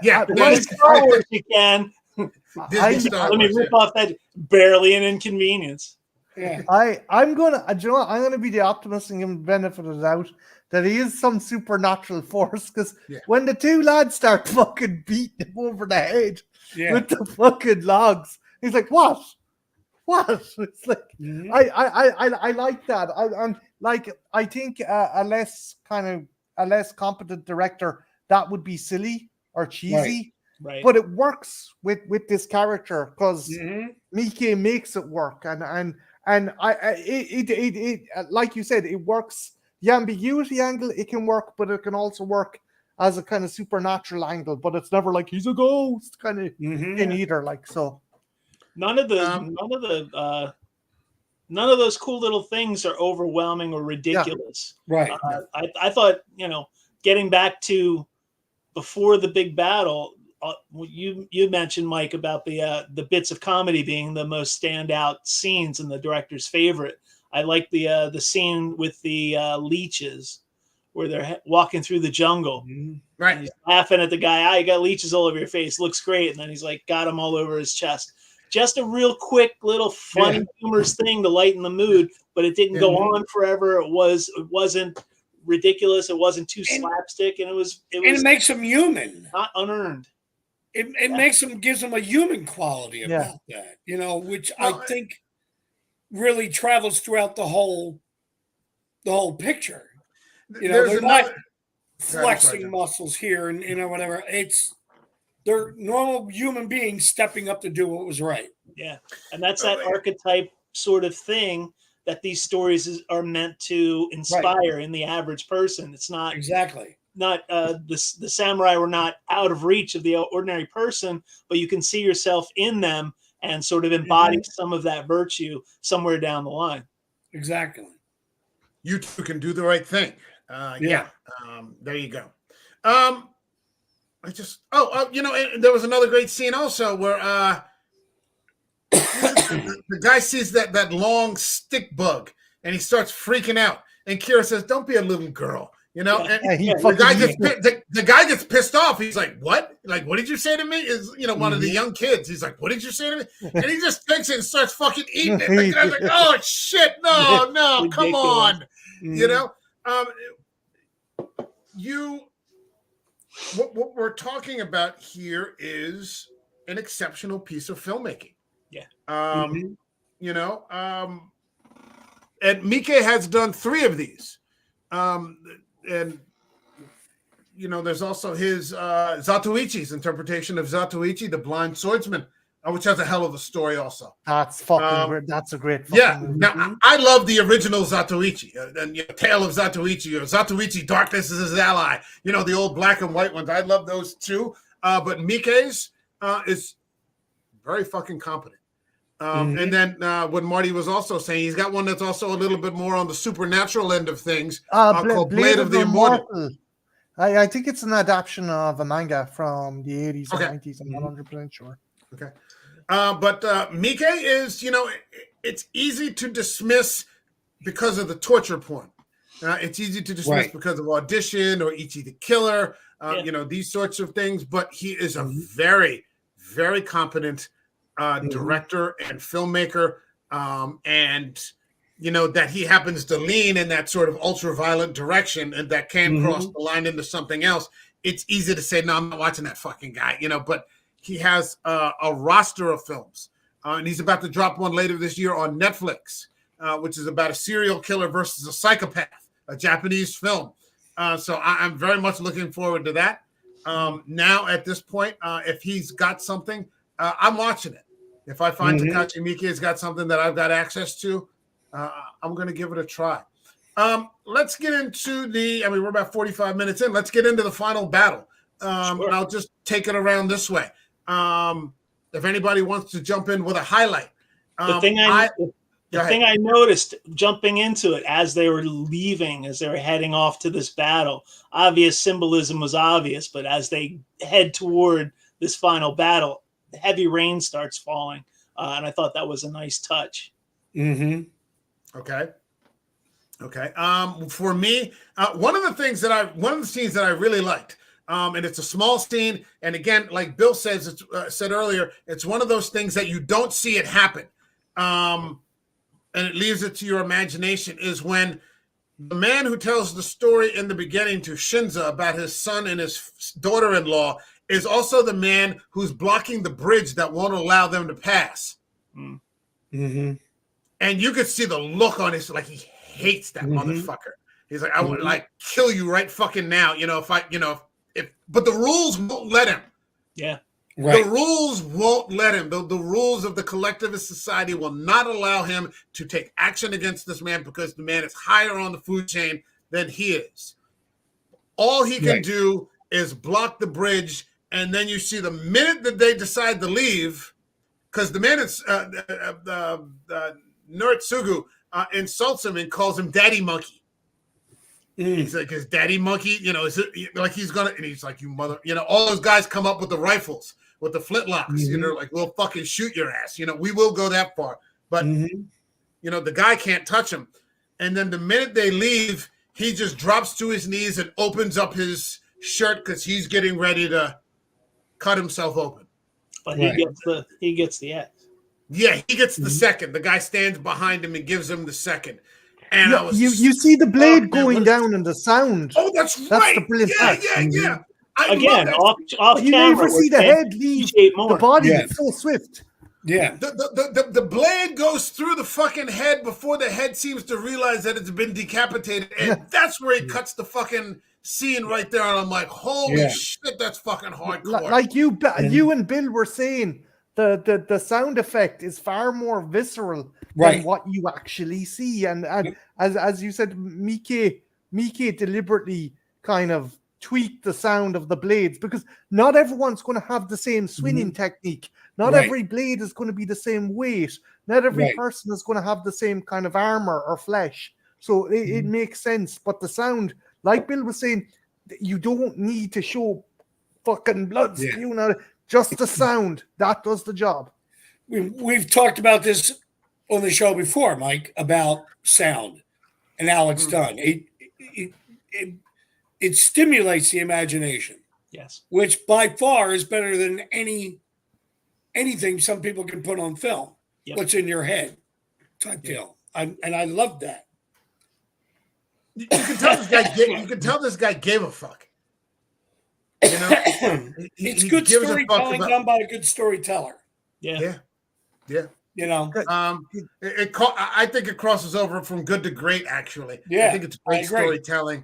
Wars you can. Let me rip off that barely an inconvenience. Yeah. I'm gonna be the optimist and give him the benefit of the doubt that he is some supernatural force, because when the two lads start fucking beating him over the head with the fucking logs, he's like, what? It's like I like that. I think a less competent director, that would be silly or cheesy. Right. But it works with this character because Miike makes it work, and it like you said, it works. The ambiguity angle, it can work, but it can also work as a kind of supernatural angle. But it's never like he's a ghost kind of in either. Like so, none of those cool little things are overwhelming or ridiculous. Right. I thought, getting back to before the big battle. You mentioned, Mike, about the bits of comedy being the most standout scenes and the director's favorite. I like the scene with the leeches where they're walking through the jungle. Right. He's laughing at the guy. You got leeches all over your face. Looks great. And then he's like, got them all over his chest. Just a real quick little funny, humorous thing to lighten the mood, but it didn't go on forever. It wasn't ridiculous. It wasn't too slapstick, and it makes him human, not unearned. It makes him, gives him a human quality about that, which I think really travels throughout the whole picture. They're not flexing muscles here and whatever. They're normal human beings stepping up to do what was right. Yeah, and that's that archetype sort of thing that these stories are meant to inspire in the average person. It's not not the samurai were not out of reach of the ordinary person, but you can see yourself in them and sort of embody some of that virtue somewhere down the line. Exactly. You too can do the right thing. There you go. There was another great scene also where the guy sees that long stick bug and he starts freaking out. And Kira says, "Don't be a little girl." You know, and the guy gets pissed off. He's like, "What? Like, what did you say to me?" Is one of the young kids. He's like, "What did you say to me?" And he just takes it and starts fucking eating it. The guy's like, "Oh shit, no, come on," you know. What we're talking about here is an exceptional piece of filmmaking. Yeah. And Miike has done 3 of these. And there's also his Zatoichi's interpretation of Zatoichi, the Blind Swordsman, which has a hell of a story also. That's fucking great. That's a great fucking movie. Now, I love the original Zatoichi, and Tale of Zatoichi, or Zatoichi, Darkness is His Ally. The old black and white ones. I love those too. But Miike's is very fucking competent. And then what Marty was also saying, he's got one that's also a little bit more on the supernatural end of things, called Blade of the Immortal. I think it's an adaptation of a manga from the 80s or 90s. I'm not 100% sure. Okay. But Miike is, it's easy to dismiss because of the torture porn. It's easy to dismiss because of Audition or Ichi the Killer, these sorts of things. But he is a very, very competent director and filmmaker, and that he happens to lean in that sort of ultra-violent direction and that can cross the line into something else. It's easy to say, no, I'm not watching that fucking guy, but he has a roster of films, and he's about to drop one later this year on Netflix, which is about a serial killer versus a psychopath, a Japanese film. So I'm very much looking forward to that. Now at this point, if he's got something, I'm watching it. If I find Takashi Miike has got something that I've got access to, I'm going to give it a try. Let's get into we're about 45 minutes in. Let's get into the final battle. Sure. And I'll just take it around this way. If anybody wants to jump in with a highlight. The thing I noticed jumping into it as they were leaving, as they were heading off to this battle, obvious symbolism was obvious, but as they head toward this final battle, heavy rain starts falling, and I thought that was a nice touch. Okay. For me, one of the scenes that I really liked, and it's a small scene, and again, like Bill said earlier, it's one of those things that you don't see it happen, and it leaves it to your imagination, is when the man who tells the story in the beginning to Shinza about his son and his daughter-in-law is also the man who's blocking the bridge that won't allow them to pass. And you could see the look on his, like he hates that motherfucker. He's like, I would like kill you right fucking now. But the rules won't let him. Yeah. Right. The rules won't let him. The rules of the collectivist society will not allow him to take action against this man because the man is higher on the food chain than he is. All he can do is block the bridge. And then you see the minute that they decide to leave, because the man is Noritsugu insults him and calls him Daddy Monkey. He's like, his Daddy Monkey, is it like he's gonna? And he's like, you mother, all those guys come up with the rifles, with the flintlocks, like we'll fucking shoot your ass. We will go that far, but the guy can't touch him. And then the minute they leave, he just drops to his knees and opens up his shirt because he's getting ready to cut himself open. But he gets the X. Yeah, he gets the second. The guy stands behind him and gives him the second. And you see the blade going down and the sound. Oh, that's right. The brilliant part. Yeah. Again, off you camera, never see the head leave the body. It's so swift. Yeah. The blade goes through the fucking head before the head seems to realize that it's been decapitated. And that's where he cuts the fucking scene right there. And I'm like, holy shit, that's fucking hardcore. Like you and Bill were saying, the sound effect is far more visceral than what you actually see. And as you said, Miike deliberately kind of tweaked the sound of the blades because not everyone's going to have the same swinging technique. Not every blade is going to be the same weight. Not every person is going to have the same kind of armor or flesh. So it makes sense. But the sound, like Bill was saying, you don't need to show fucking blood spewing out. Just the sound that does the job. we've talked about this on the show before, Mike, about sound and how it's done. It stimulates the imagination, Yes. which by far is better than anything some people can put on film. Yep. What's in your head type deal. And I love that. You can tell this guy. You can tell this guy gave a fuck. You know, It's he good gives a fuck storytelling about- done by a good storyteller. Yeah. Yeah. You know, I think it crosses over from good to great. Actually, Yeah, I think it's I great agree. storytelling.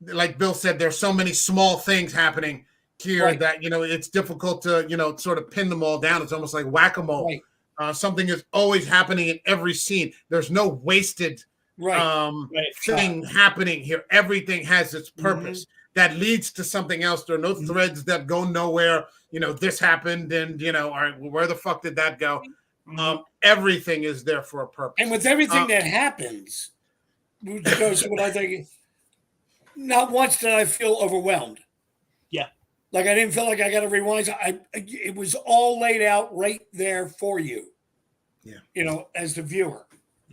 Like Bill said, there's so many small things happening here Right. that it's difficult to sort of pin them all down. It's almost like whack-a-mole. Right. Something is always happening in every scene. There's no wasted thing happening here. Everything has its purpose that leads to something else. There are no threads that go nowhere. This happened, and all right, well, where the fuck did that go? Everything is there for a purpose. And with everything that happens, which goes to what I think, not once did I feel overwhelmed. Yeah. Like I didn't feel like I got to rewind. It was all laid out right there for you. Yeah. As the viewer.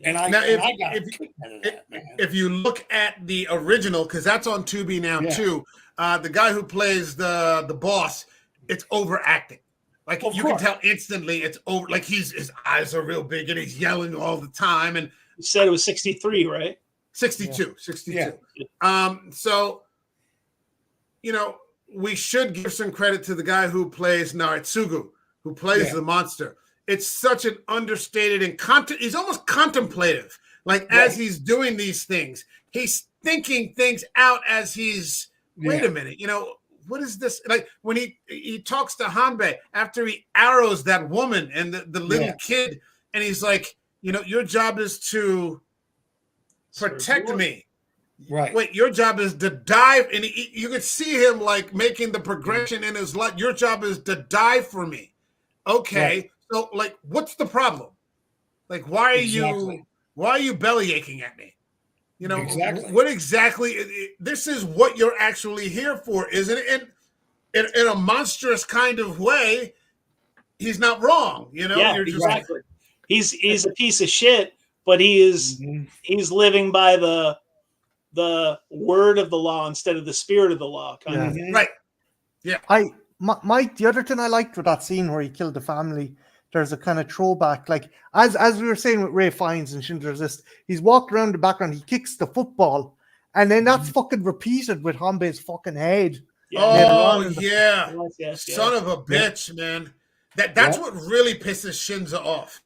And I Now, got a kick out of that, man. if you look at the original, because that's on Tubi now too, the guy who plays the boss, it's overacting. Like Of you course. can tell instantly it's over. Like his eyes are real big and he's yelling all the time. And You said it was 63, right? 62. Yeah. So we should give some credit to the guy who plays Naritsugu, who plays the monster. It's such an understated and he's almost contemplative. Like as he's doing these things, he's thinking things out as he's. Wait a minute, what is this? Like when he talks to Hanbei after he arrows that woman and the little kid, and he's like, your job is to protect me. Right. Wait, your job is to dive, and you could see him like making the progression in his life. Your job is to die for me. Okay. Right. So, like, what's the problem? Like, why are you belly aching at me? Exactly. What exactly? This is what you're actually here for, isn't it? And in a monstrous kind of way, he's not wrong. Yeah, You're just exactly. He's a piece of shit, but he's living by the word of the law instead of the spirit of the law. Kind of. right. Yeah. Mike, the other thing I liked with that scene where he killed the family, there's a kind of throwback, like as we were saying with Ray Fiennes and Schindler's List, he's walked around the background, he kicks the football, and then that's fucking repeated with Hanbei's fucking head. Oh yeah, Yes. Son of a bitch, man. That's what really pisses Shinza off.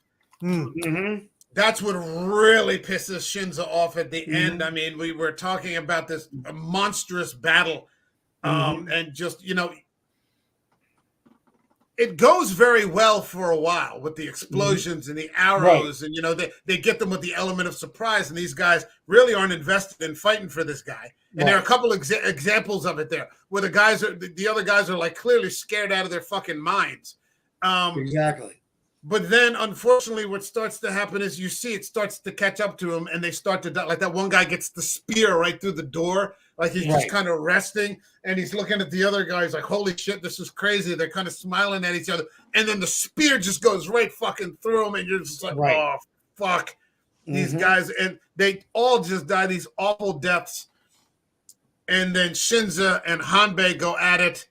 That's what really pisses Shinza off at the end. I mean, we were talking about this monstrous battle, and just it goes very well for a while with the explosions and the arrows, and they get them with the element of surprise, and these guys really aren't invested in fighting for this guy. And there are a couple examples of it there where the other guys are like clearly scared out of their fucking minds. Exactly. But then, unfortunately, what starts to happen is you see it starts to catch up to him, and they start to die. Like that one guy gets the spear right through the door, like he's just kind of resting, and he's looking at the other guy. He's like, "Holy shit, this is crazy!" They're kind of smiling at each other, and then the spear just goes right fucking through him, and you're just like, "Oh fuck, these guys!" And they all just die these awful deaths. And then Shinza and Hanbei go at it.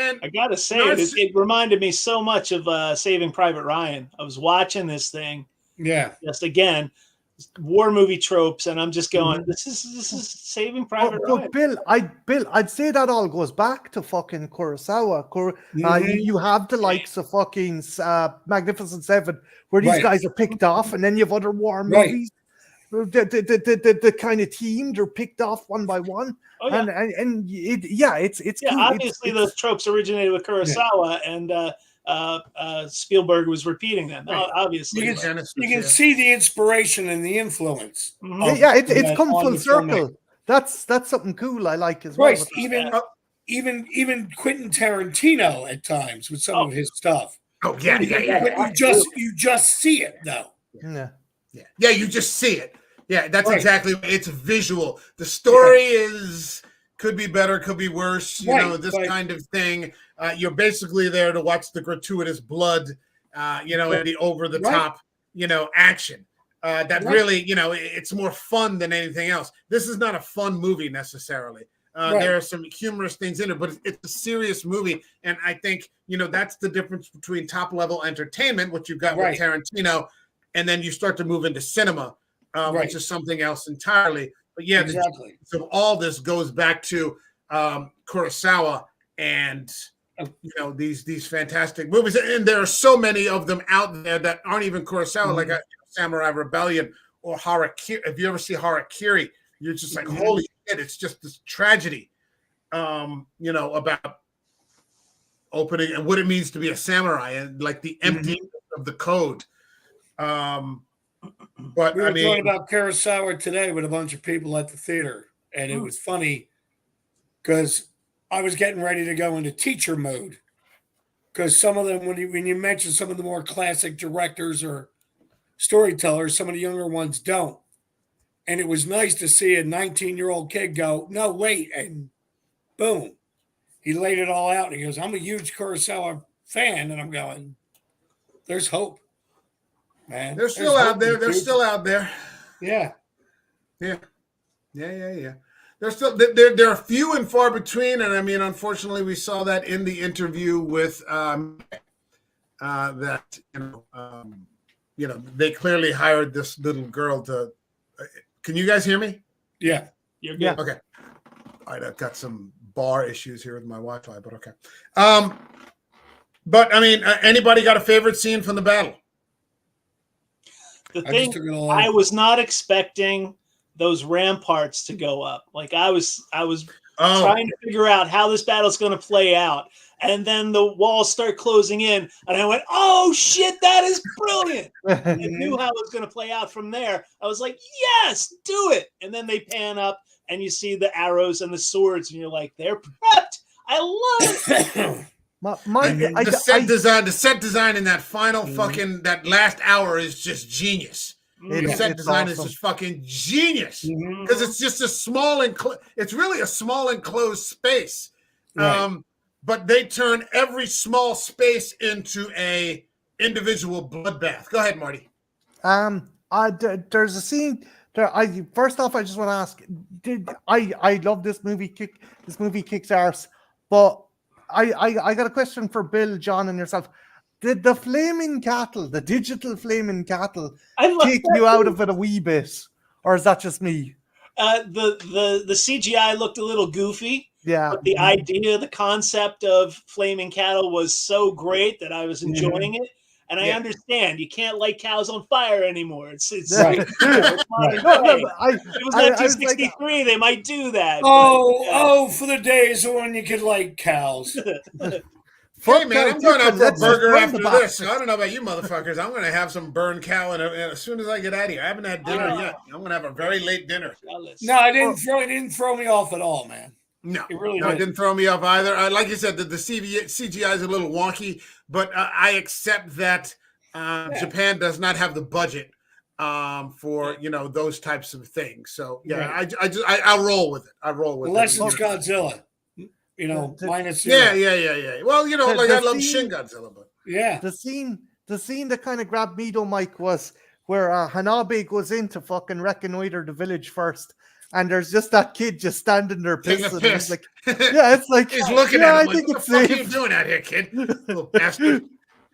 And I gotta say, it reminded me so much of Saving Private Ryan. I was watching this thing, just again, war movie tropes, and I'm just going, "This is Saving Private Ryan." But Bill, I'd say that all goes back to fucking Kurosawa. You have the likes of fucking Magnificent Seven, where these guys are picked off, and then you have other war movies. The kind of team, they're picked off one by one. Oh, yeah. It's cool. Obviously those tropes originated with Kurosawa, and Spielberg was repeating them. Obviously, you can see the inspiration and the influence. It's come full circle. That's something cool I like as well. Even Quentin Tarantino at times with some of his stuff. Oh yeah. But you just see it though. Yeah, you just see it. Yeah, that's exactly. It's visual. The story is could be better, could be worse. You Right, know, this right. kind of thing. You're basically there to watch the gratuitous blood, and the over the top, action. That Right. really, it's more fun than anything else. This is not a fun movie necessarily. Right. There are some humorous things in it, but it's a serious movie. And I think, that's the difference between top level entertainment, which you've got with Right. Tarantino, and then you start to move into cinema, Right. which is something else entirely. But yeah, Exactly. so all this goes back to Kurosawa and these fantastic movies, and there are so many of them out there that aren't even Kurosawa, like Samurai Rebellion or Harakiri. If you ever see Harakiri, you're just like, holy shit! It's just this tragedy, about opening and what it means to be a samurai and like the emptying of the code. But We were I mean, talking about Kurosawa today with a bunch of people at the theater, and it was funny because I was getting ready to go into teacher mode because some of them, when you mention some of the more classic directors or storytellers, some of the younger ones don't. And it was nice to see a 19-year-old kid go, no, wait, and boom, he laid it all out. And he goes, I'm a huge Kurosawa fan, and I'm going, there's hope, man. they're still out there. They're still out there. Yeah. Yeah. They're still they're few and far between, and I mean, unfortunately, we saw that in the interview with that they clearly hired this little girl to. Can you guys hear me? Yeah. You're good. Yeah. Okay. All right, I've got some bar issues here with my Wi-Fi, but okay. But I mean, anybody got a favorite scene from the battle? The thing, I was not expecting those ramparts to go up. Like I was trying to figure out how this battle's going to play out. And then the walls start closing in. And I went, oh, shit, that is brilliant. I knew how it was going to play out from there. I was like, yes, do it. And then they pan up and you see the arrows and the swords. And you're like, they're prepped. I love it. The set design in that final fucking, that last hour is just genius. The set design is just fucking genius because it's just a small it's really a small enclosed space. Right. But they turn every small space into a individual bloodbath. Go ahead, Marty. There's a scene there. First off, I just want to ask: I love this movie? This movie kicks arse. But I got a question for Bill, John, and yourself. Did the flaming cattle, the digital flaming cattle, take you out of it a wee bit, or is that just me? The CGI looked a little goofy. Yeah. But the idea, the concept of flaming cattle was so great that I was enjoying it. And I understand you can't light cows on fire anymore. It's right. It's it was 1963. They might do that. For the days when you could light cows. Hey man, I'm going out for a burger after this. I don't know about you motherfuckers. I'm going to have some burned cow as soon as I get out of here. I haven't had dinner yet. I'm going to have a very late dinner. No, it didn't throw me off at all, man. No, it didn't throw me off either. Like you said, the CGI is a little wonky, but I accept that Japan does not have the budget for those types of things. So I'll roll with it. Unless it's Godzilla, minus yeah. Well, I love Shin Godzilla, but the scene that kind of grabbed me though, Mike, was where Hanabe goes in to fucking reconnoiter the village first. And there's just that kid just standing there pissing. He's like, it's like he's looking at him. I think what the fuck are you doing out here, kid? Little bastard.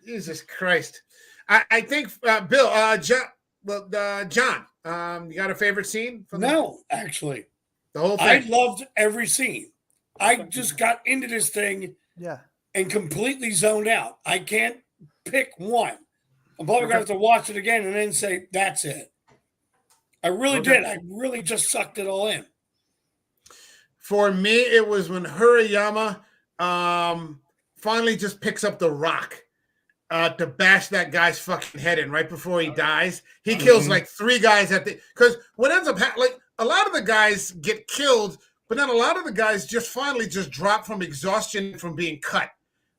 Jesus Christ. I think Bill, John, you got a favorite scene? Actually, the whole thing. I loved every scene. I just got into this thing, and completely zoned out. I can't pick one. I'm probably gonna have to watch it again and then say that's it. I really did. I really just sucked it all in. For me, it was when Hirayama finally just picks up the rock to bash that guy's fucking head in right before he dies. He kills like 3 guys because what ends up like a lot of the guys get killed, but then a lot of the guys just finally just drop from exhaustion from being cut.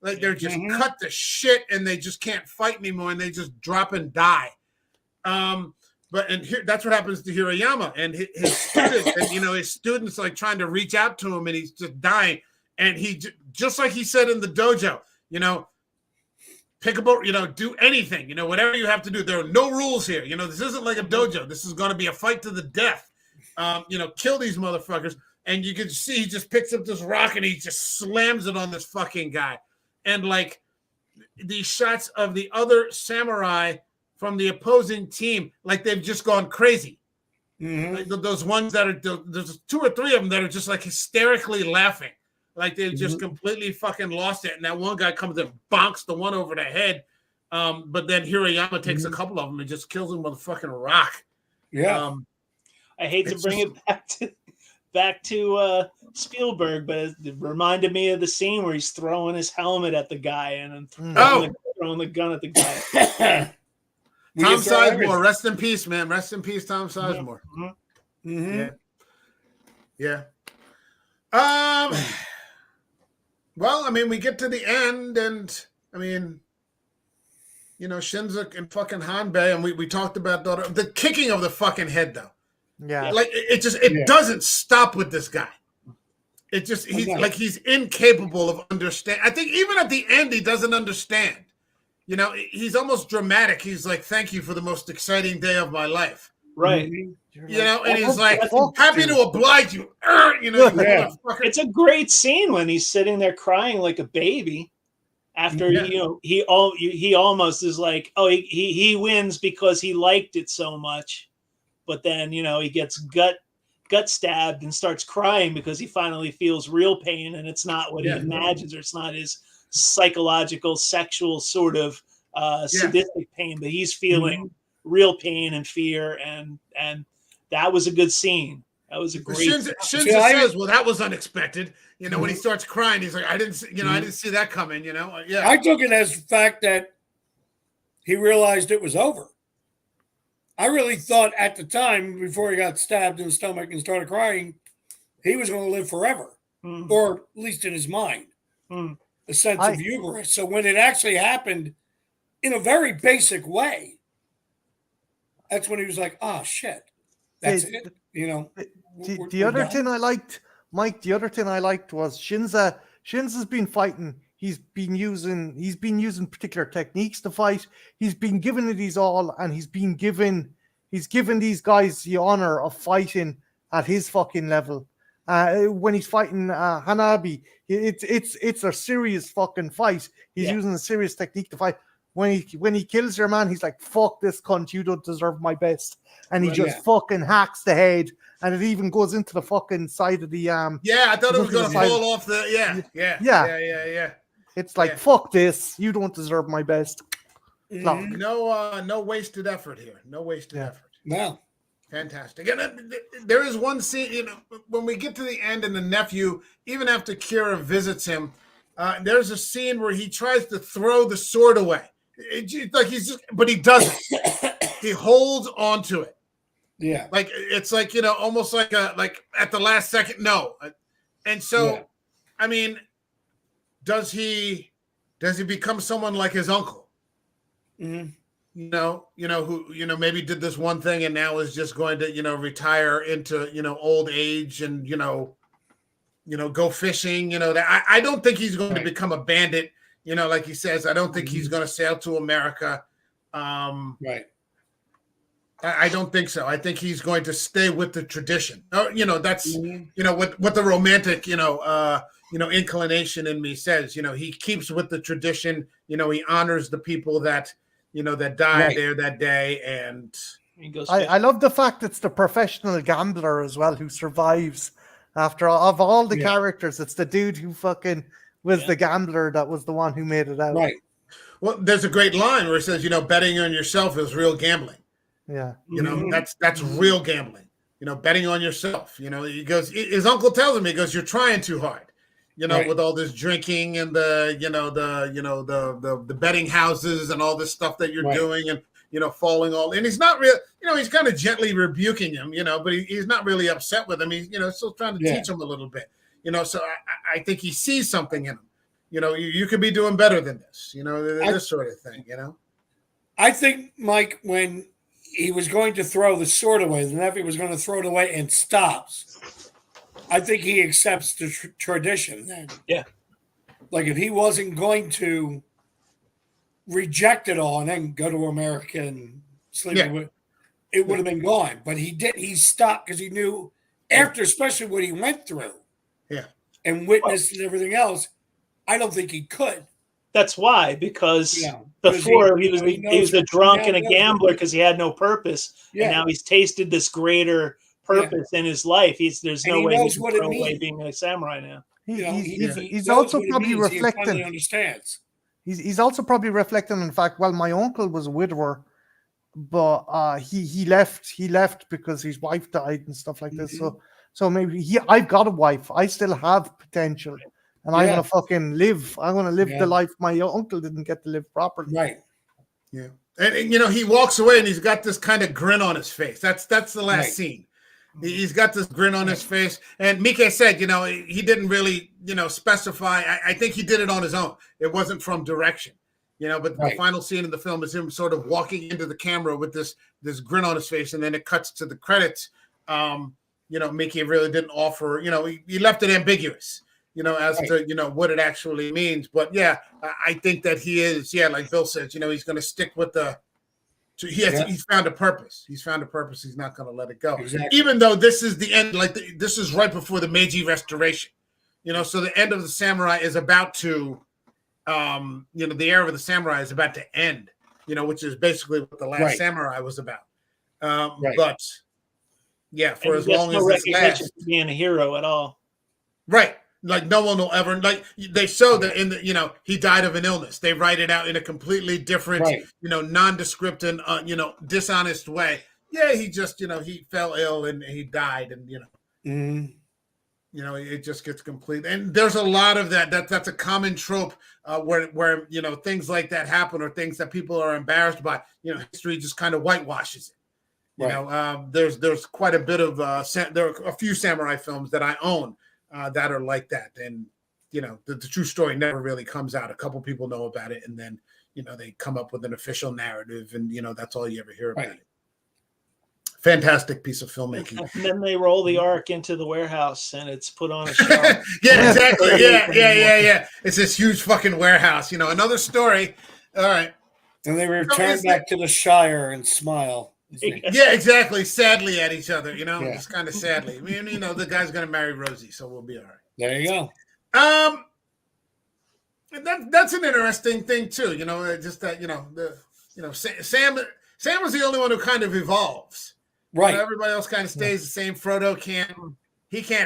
Like they're just cut to shit and they just can't fight anymore and they just drop and die. and here, that's what happens to Hirayama and his students, and his students like trying to reach out to him, and he's just dying. And he just like he said in the dojo, pick up, do anything, whatever you have to do. There are no rules here. This isn't like a dojo. This is going to be a fight to the death. Kill these motherfuckers. And you can see he just picks up this rock and he just slams it on this fucking guy. And like these shots of the other samurai from the opposing team, like they've just gone crazy. Like those ones that are, there's 2 or 3 of them that are just like hysterically laughing. Like they've just completely fucking lost it. And that one guy comes and bonks the one over the head. But then Hirayama takes a couple of them and just kills him with a fucking rock. Yeah. I hate to bring it back to Spielberg, but it reminded me of the scene where he's throwing his helmet at the guy and then throwing the gun at the guy. Tom Sizemore, rest in peace, man. Rest in peace, Tom Sizemore. Yeah. Well, I mean, we get to the end, and I mean, Shinza and fucking Hanbei, and we talked about the kicking of the fucking head, though. Yeah. Like it doesn't stop with this guy. It just he's incapable of understanding. I think even at the end he doesn't understand. He's almost dramatic. He's like, "Thank you for the most exciting day of my life." Right. And he's like, "Happy to oblige you." It's a great scene when he's sitting there crying like a baby. After he almost is like, oh, he wins because he liked it so much, but then he gets gut stabbed and starts crying because he finally feels real pain, and it's not what he imagines, or it's not his psychological, sexual sort of sadistic pain, but he's feeling real pain and fear, and that was a good scene. That was a great. Shinza says, "Well, that was unexpected." When he starts crying, he's like, "I didn't see that coming." Yeah. I took it as the fact that he realized it was over. I really thought at the time, before he got stabbed in the stomach and started crying, he was going to live forever, or at least in his mind, a sense of hubris. So when it actually happened in a very basic way, that's when he was like, "Oh shit, that's it." The other thing I liked, Mike. The other thing I liked was Shinza. Shinza's been fighting. He's been using particular techniques to fight. He's been given it his all, and he's given these guys the honor of fighting at his fucking level. When he's fighting Hanabi, it's a serious fucking fight. He's using a serious technique to fight. When he kills your man, he's like, "Fuck this cunt, you don't deserve my best," and he just fucking hacks the head, and it even goes into the fucking side of the I thought it was going to fall off the yeah. It's like, "Fuck this, you don't deserve my best." No wasted effort here. No wasted effort. No. Fantastic. And there is one scene, when we get to the end and the nephew, even after Kira visits him, there's a scene where he tries to throw the sword away. But he doesn't. He holds on to it. Yeah. Like, it's like, almost like at the last second, no. And so, I mean, does he become someone like his uncle? Mm-hmm. Who maybe did this one thing and now is just going to, retire into, old age and, go fishing, that I don't think he's going to become a bandit, like he says. I don't think he's going to sail to America. Right. I don't think so. I think he's going to stay with the tradition. That's, what the romantic, inclination in me says. He keeps with the tradition. He honors the people that, that died there that day. And he goes, I love the fact it's the professional gambler as well who survives. After all the characters, it's the dude who fucking was the gambler that was the one who made it out. Right. Well, there's a great line where it says, betting on yourself is real gambling. Yeah. That's real gambling. Betting on yourself. He goes, his uncle tells him, he goes, "You're trying too hard." With all this drinking and the betting houses and all this stuff that you're doing, and falling all. And he's not real. He's kind of gently rebuking him. But he's not really upset with him. He's still trying to teach him a little bit. So I think he sees something in him. You could be doing better than this. This sort of thing. I think, Mike, when he was going to throw the sword away. The nephew was going to throw it away and stops. I think he accepts the tradition then. Yeah. Like if he wasn't going to reject it all and then go to America and sleep with it would have been gone. But he did. He stopped because he knew after, especially what he went through, and witnessed and everything else. I don't think he could. That's why, because before he was a drunk and a gambler because he had no purpose, and now he's tasted this greater purpose in his life. There's no way he can throw away being a samurai now. He's also probably reflecting. He understands. He's also probably reflecting on the fact. Well, my uncle was a widower, but he left because his wife died and stuff like this. So maybe I've got a wife. I still have potential, and I'm gonna fucking live. I'm gonna live the life my uncle didn't get to live properly. Right. Yeah. And you know, he walks away and he's got this kind of grin on his face. That's the last scene. He's got this grin on his face. And Miike said, you know, he didn't really, you know, specify. I think he did it on his own. It wasn't from direction, you know, but the final scene of the film is him sort of walking into the camera with this grin on his face. And then it cuts to the credits. You know, Miike really didn't offer, you know, he left it ambiguous, you know, as to, you know, what it actually means. But yeah, I think that he is, like Bill says, you know, he's going to stick with he's found a purpose. He's found a purpose. He's not going to let it go. Exactly. Even though this is the end, this is right before the Meiji Restoration, you know, so the end of the samurai is about to, you know, the era of the samurai is about to end, you know, which is basically what the last samurai was about. But yeah, for as long as this lasts, being a hero at all. Right. Like no one will ever, like they show that in the, you know, he died of an illness. They write it out in a completely different, you know, nondescript and, you know, dishonest way. Yeah, he just, you know, he fell ill and he died and, you know, you know, it just gets complete. And there's a lot of that's a common trope where, you know, things like that happen or things that people are embarrassed by, you know, history just kind of whitewashes it. You know, there's quite a bit of, there are a few samurai films that I own that are like that. And, you know, the true story never really comes out. A couple people know about it. And then, you know, they come up with an official narrative and, you know, that's all you ever hear about it. Fantastic piece of filmmaking. And then they roll the ark into the warehouse and it's put on a shelf. Yeah, exactly. Yeah. It's this huge fucking warehouse, you know, another story. All right. And they return back to the Shire and smile. Yeah, exactly. Sadly at each other, you know, just kind of sadly. I mean, you know, the guy's gonna marry Rosie, so we'll be all right. There you go. That's an interesting thing too. You know, just that Sam was the only one who kind of evolves. Right. You know, everybody else kind of stays the same. Frodo can't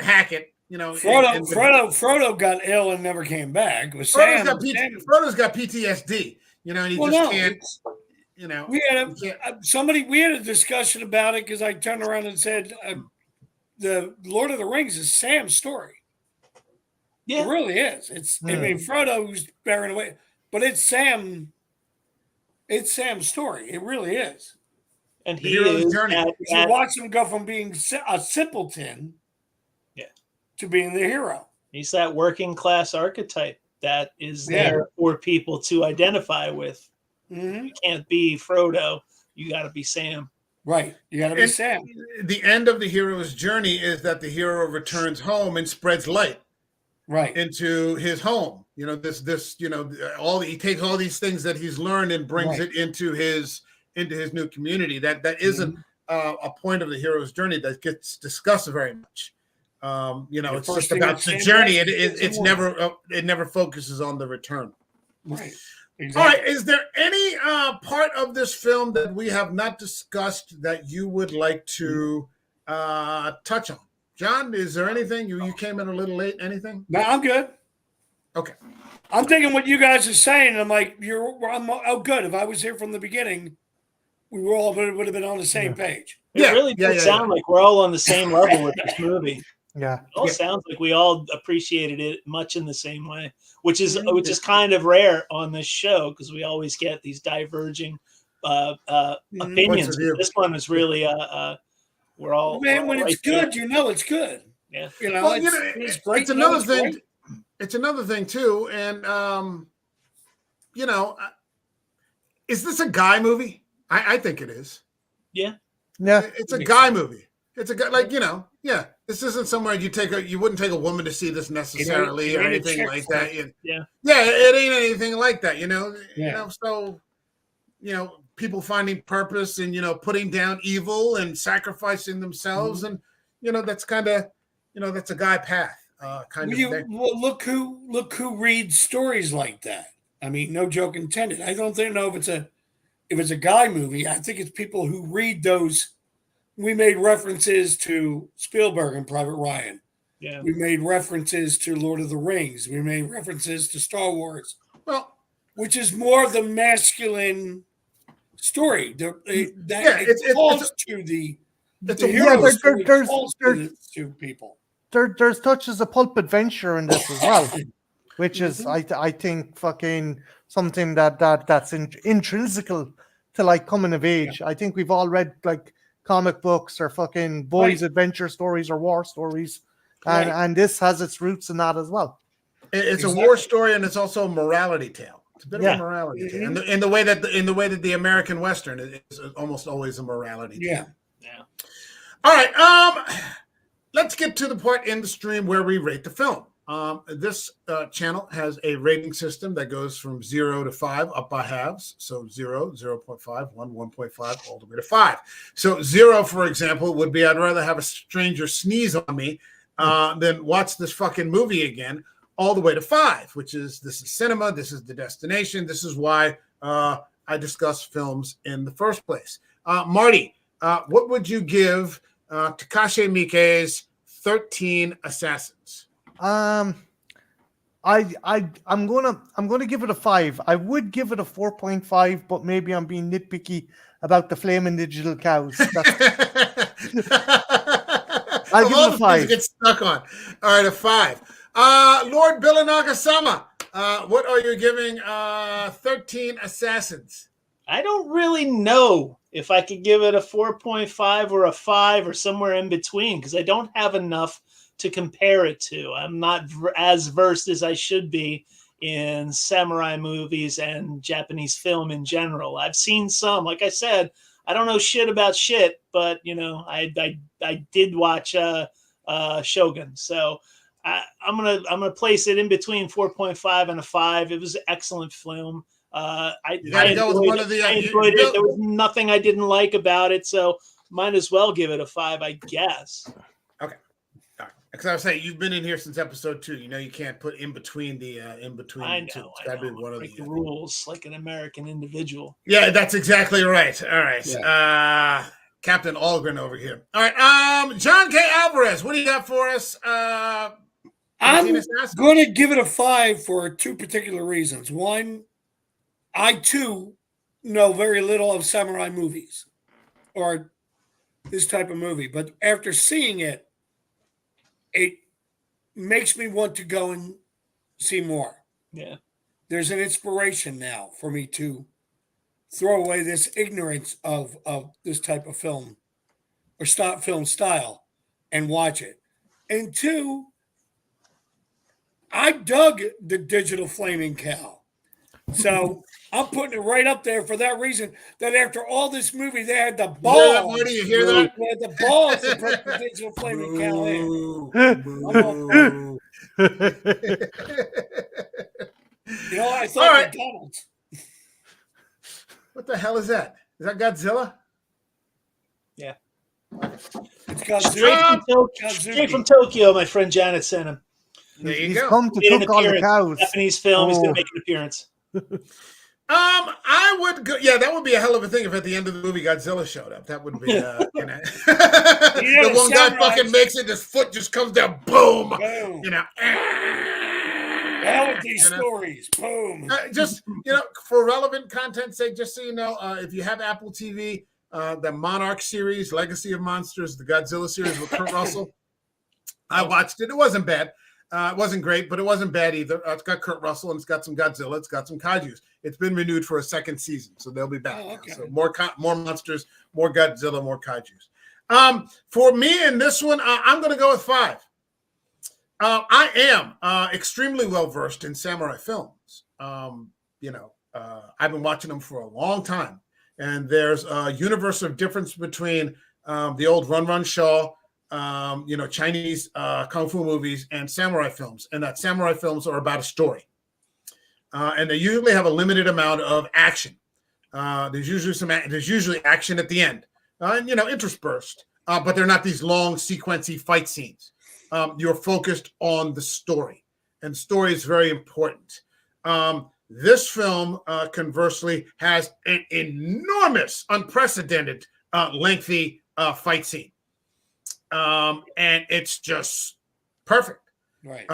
hack it. You know, Frodo got ill and never came back. Frodo's got PTSD. You know, and he can't. You know, we had a discussion about it because I turned around and said, "The Lord of the Rings is Sam's story. Yeah, it really is. I mean, Frodo's bearing away, but it's Sam. It's Sam's story. It really is. And he is journey. You watch him go from being a simpleton, to being the hero. He's that working class archetype that is there for people to identify with. You can't be Frodo. You got to be Sam. Right. You got to be Sam. The end of the hero's journey is that the hero returns home and spreads light into his home. You know, you know, he takes all these things that he's learned and brings it into his new community. That isn't a point of the hero's journey that gets discussed very much. You know, it's just about the journey. It never focuses on the return. Right. Exactly. All right. Is there any part of this film that we have not discussed that you would like to touch on? John, is there anything? You came in a little late. Anything? No, I'm good. Okay. I'm thinking what you guys are saying. I'm like, good. If I was here from the beginning, we would have been on the same page. It really does sound like we're all on the same level with this movie. Yeah. It all sounds like we all appreciated it much in the same way, which is kind of rare on this show because we always get these diverging opinions. This one is really we're all when it's good, you know it's good. Yeah. You know, it's great. It's another thing. It's another thing too, and you know, is this a guy movie? I think it is. Yeah. Yeah. It's a guy movie. It's a guy, like, yeah. This isn't somewhere you wouldn't take a woman to see this necessarily or ain't a anything chick like flick. that. Yeah. Yeah, it ain't anything like that. Yeah. So people finding purpose and putting down evil and sacrificing themselves, and that's kind of that's a guy path kind of thing. Well, look who reads stories like that. I mean, no joke intended. I don't know if it's a guy movie. I think it's people who read those. We made references to Spielberg and Private Ryan. Yeah. We made references to Lord of the Rings. We made references to Star Wars. Well, which is more of the masculine story. It's calls to the hero story calls to people. There's touches of pulp adventure in this as well, which is I think fucking something that's intrinsical to like coming of age. I think we've all read like comic books or fucking boys' adventure stories or war stories, and this has its roots in that as well. It's a war story, and it's also a morality tale. It's a bit of a morality tale, in the way that the American Western is almost always a morality tale. Yeah. All right. Let's get to the part in the stream where we rate the film. This channel has a rating system that goes from 0 to 5 up by halves. So 0, 0.5, 1, 1.5, all the way to 5. So 0, for example, would be I'd rather have a stranger sneeze on me than watch this fucking movie again, all the way to 5, which is this is cinema. This is the destination. This is why I discuss films in the first place. Marty, what would you give Takashi Miike's 13 Assassins? I'm gonna give it a 5. I would give it a 4.5, but maybe I'm being nitpicky about the flaming digital cows. I'll give it a 5. Get stuck on. All right, a 5. Lord Bilanaga-sama, what are you giving 13 Assassins? I don't really know if I could give it a 4.5 or a 5 or somewhere in between, because I don't have enough to compare it to. I'm not as versed as I should be in samurai movies and Japanese film in general. I've seen some. Like I said, I don't know shit about shit, but I did watch Shogun. So I'm gonna place it in between 4.5 and a 5. It was an excellent film. I enjoyed it. There was nothing I didn't like about it, so might as well give it a 5, I guess. Okay. All right. Because I was saying, you've been in here since episode 2. You can't put in between the two. It's got to be one of the rules, like an American individual. Yeah, that's exactly right. All right. Yeah. Captain Algren over here. All right. John K. Alvarez, what do you got for us? I'm going to give it a 5 for 2 particular reasons. One, I too know very little of samurai movies or this type of movie, but after seeing it, it makes me want to go and see more. Yeah. There's an inspiration now for me to throw away this ignorance of this type of film or film style and watch it. And 2, I dug the digital flaming cow. So I'm putting it right up there for that reason. That after all this movie, they had the balls. You hear that? They had the balls to put the digital flaming cow in. I thought McDonald's. What the hell is that? Is that Godzilla? Yeah. It's Godzilla. Straight from Tokyo, my friend Janet sent him. There you He's go. come to cook all the cows. Japanese film. He's going to make an appearance. I would go. Yeah, that would be a hell of a thing if at the end of the movie Godzilla showed up. That would be, the one guy fucking makes it. His foot just comes down. Boom. Hell with these stories. Boom. Just for relevant content's sake, just so you know, if you have Apple TV, the Monarch series, Legacy of Monsters, the Godzilla series with Kurt Russell, I watched it. It wasn't bad. It wasn't great, but it wasn't bad either. It's got Kurt Russell and it's got some Godzilla. It's got some kaijus. It's been renewed for a 2nd season, so they'll be back. Okay. So more monsters, more Godzilla, more kaijus. For me in this one, I'm going to go with 5. I am extremely well versed in samurai films. I've been watching them for a long time, and there's a universal difference between the old Run Run Shaw, Chinese kung fu movies and samurai films, and that samurai films are about a story, and they usually have a limited amount of action. There's usually action at the end, interspersed, but they're not these long sequencey fight scenes. You're focused on the story, and story is very important. This film, conversely, has an enormous, unprecedented, lengthy fight scene, and it's just perfect. Right.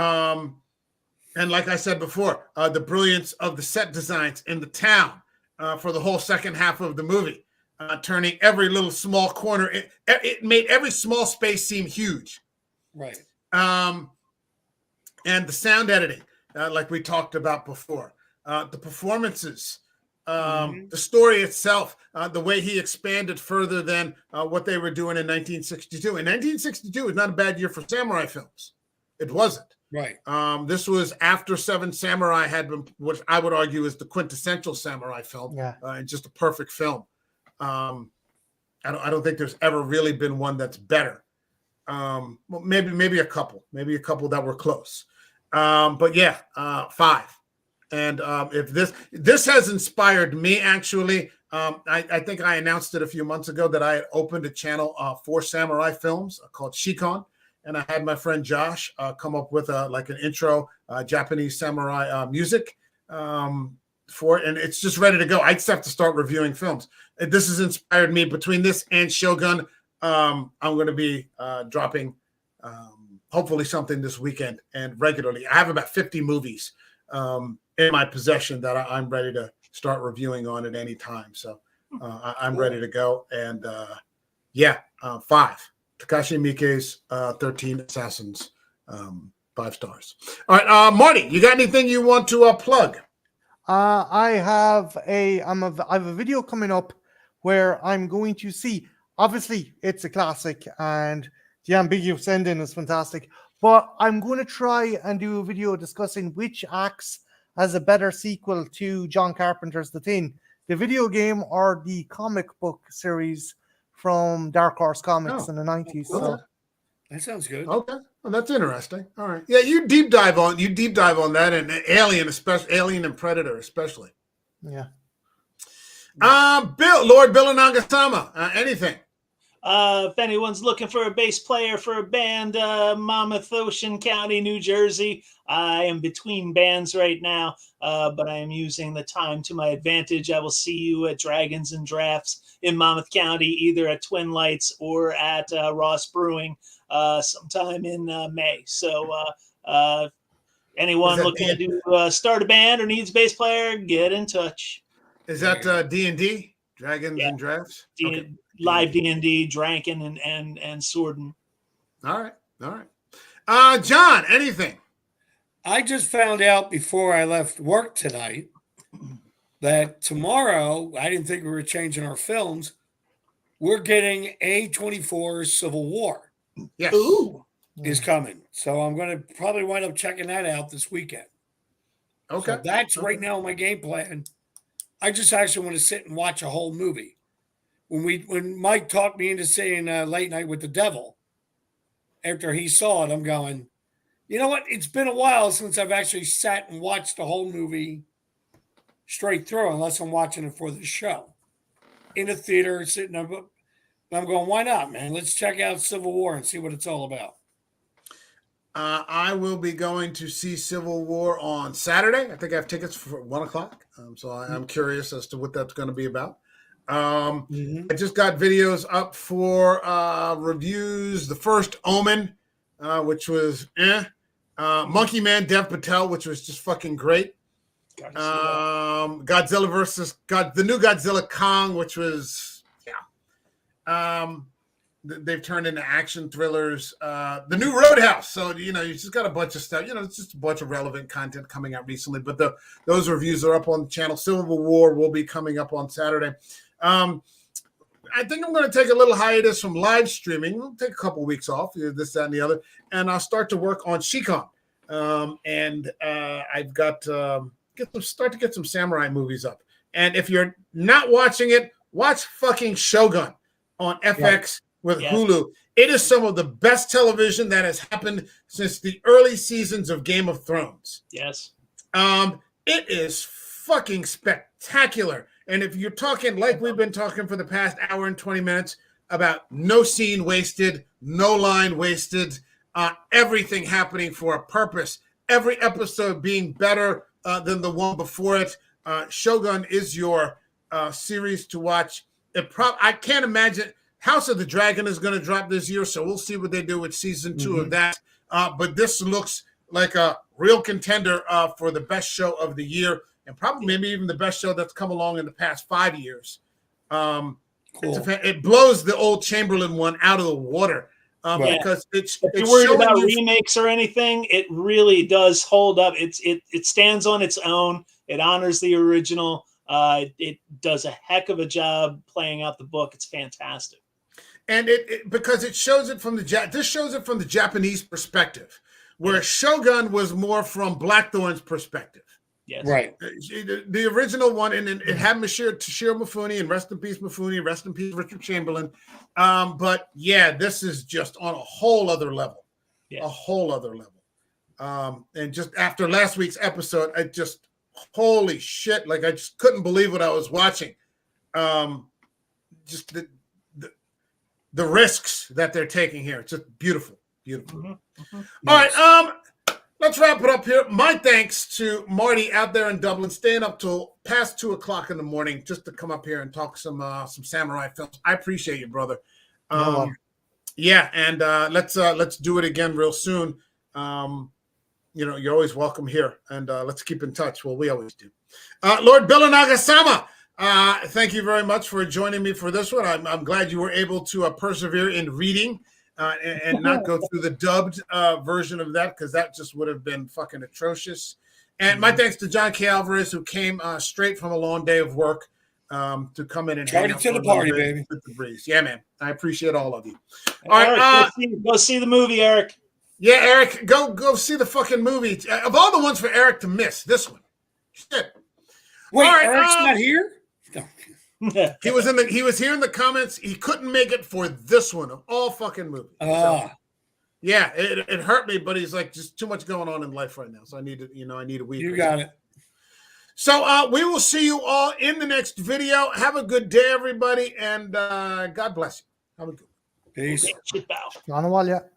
And like I said before, the brilliance of the set designs in the town for the whole second half of the movie, turning every little small corner. It made every small space seem huge. Right. And the sound editing, like we talked about before, the performances, the story itself, the way he expanded further than what they were doing in 1962. In 1962 was not a bad year for samurai films. It wasn't. Right. This was after Seven Samurai had been, what I would argue is the quintessential samurai film, and just a perfect film. I don't think there's ever really been one that's better. Well, maybe a couple that were close. But yeah, 5. And if this has inspired me, actually, I think I announced it a few months ago that I had opened a channel for samurai films called Shikon. And I had my friend Josh come up with like an intro Japanese samurai music for it, and it's just ready to go. I just have to start reviewing films. This has inspired me. Between this and Shogun, I'm going to be dropping hopefully something this weekend and regularly. I have about 50 movies in my possession that I'm ready to start reviewing on at any time. So I'm ready to go. And 5. Takashi Miike's 13 Assassins, 5 stars. All right, Marty, you got anything you want to plug? I have I have a video coming up where I'm going to see. Obviously, it's a classic, and the ambiguous ending is fantastic. But I'm going to try and do a video discussing which acts as a better sequel to John Carpenter's The Thing, the video game or the comic book series from Dark Horse Comics in the 90s. Cool. So. That sounds good. Okay, well, that's interesting. All right, yeah, you deep dive on that, and Alien, especially Alien and Predator, especially. Yeah. Lord Bill Nagasama, anything? If anyone's looking for a bass player for a band, Monmouth, Ocean County, New Jersey, I am between bands right now, but I am using the time to my advantage. I will see you at Dragons and Drafts in Monmouth County, either at Twin Lights or at Ross Brewing sometime in May. So anyone looking to start a band or needs a bass player, get in touch. Is that D&D? Dragons and Drafts? Okay. Live D&D, Drankin and Sworden. All right. John, anything? I just found out before I left work tonight that tomorrow, I didn't think we were changing our films. We're getting A24 Civil War. Yes. Ooh. Is coming. So I'm going to probably wind up checking that out this weekend. Okay. So that's right now my game plan. I just actually want to sit and watch a whole movie. When Mike talked me into seeing Late Night with the Devil, after he saw it, I'm going, you know what? It's been a while since I've actually sat and watched the whole movie straight through, unless I'm watching it for the show. In a theater, sitting there. But I'm going, why not, man? Let's check out Civil War and see what it's all about. I will be going to see Civil War on Saturday. I think I have tickets for 1:00. So I'm curious as to what that's going to be about. I just got videos up for reviews. The first Omen, which was Monkey Man Dev Patel, which was just fucking great. Godzilla versus the new Godzilla Kong, which was they've turned into action thrillers. The new Roadhouse. So you just got a bunch of stuff. It's just a bunch of relevant content coming out recently. But those reviews are up on the channel. Civil War will be coming up on Saturday. I think I'm going to take a little hiatus from live streaming. We'll take a couple of weeks off, this, that, and the other, and I'll start to work on Shikon. And I've got start to get some samurai movies up. And if you're not watching it, watch fucking Shogun on FX with Yeah. Hulu. It is some of the best television that has happened since the early seasons of Game of Thrones. Yes. It is fucking spectacular. And if you're talking like we've been talking for the past hour and 20 minutes about no scene wasted, no line wasted, everything happening for a purpose, every episode being better than the one before it, Shogun is your series to watch. I can't imagine. House of the Dragon is going to drop this year, so we'll see what they do with season 2 of that. But this looks like a real contender for the best show of the year, and probably maybe even the best show that's come along in the past 5 years. Cool. It blows the old Chamberlain one out of the water because if you're worried about remakes or anything, it really does hold up. It stands on its own. It honors the original. It does a heck of a job playing out the book. It's fantastic. And because it shows it from this shows it from the Japanese perspective, where Shogun was more from Blackthorn's perspective. Yes. Right. The original one, and it had Toshiro Mifune, and rest in peace Mifune, rest in peace Richard Chamberlain. But yeah, this is just on a whole other level. Yeah. A whole other level. And just after last week's episode, I just, holy shit, like I just couldn't believe what I was watching. Just the risks that they're taking here. It's just beautiful. Beautiful. Mm-hmm. Nice. All right. Let's wrap it up here. My thanks to Marty out there in Dublin, staying up till past 2:00 in the morning just to come up here and talk some samurai films. I appreciate you, brother. Yeah, and let's do it again real soon. You're always welcome here, and let's keep in touch. Well, we always do. Lord Billanaga-sama, thank you very much for joining me for this one. I'm glad you were able to persevere in reading. And not go through the dubbed version of that, because that just would have been fucking atrocious. And my thanks to John K. Alvarez, who came straight from a long day of work to come in and hang out to the party, baby. With the breeze. Yeah, man. I appreciate all of you. All Eric, right, go see the movie, Eric. Yeah, Eric, go see the fucking movie. Of all the ones for Eric to miss, this one. Shit. Wait, all right, Eric's not here? No. He was here in the comments. He couldn't make it for this one of all fucking movies. Yeah, it hurt me, but he's like, just too much going on in life right now. So I need a week. You got it. So we will see you all in the next video. Have a good day, everybody, and God bless you. Have a good one. Peace. Okay, shit, bow. Not a while yet.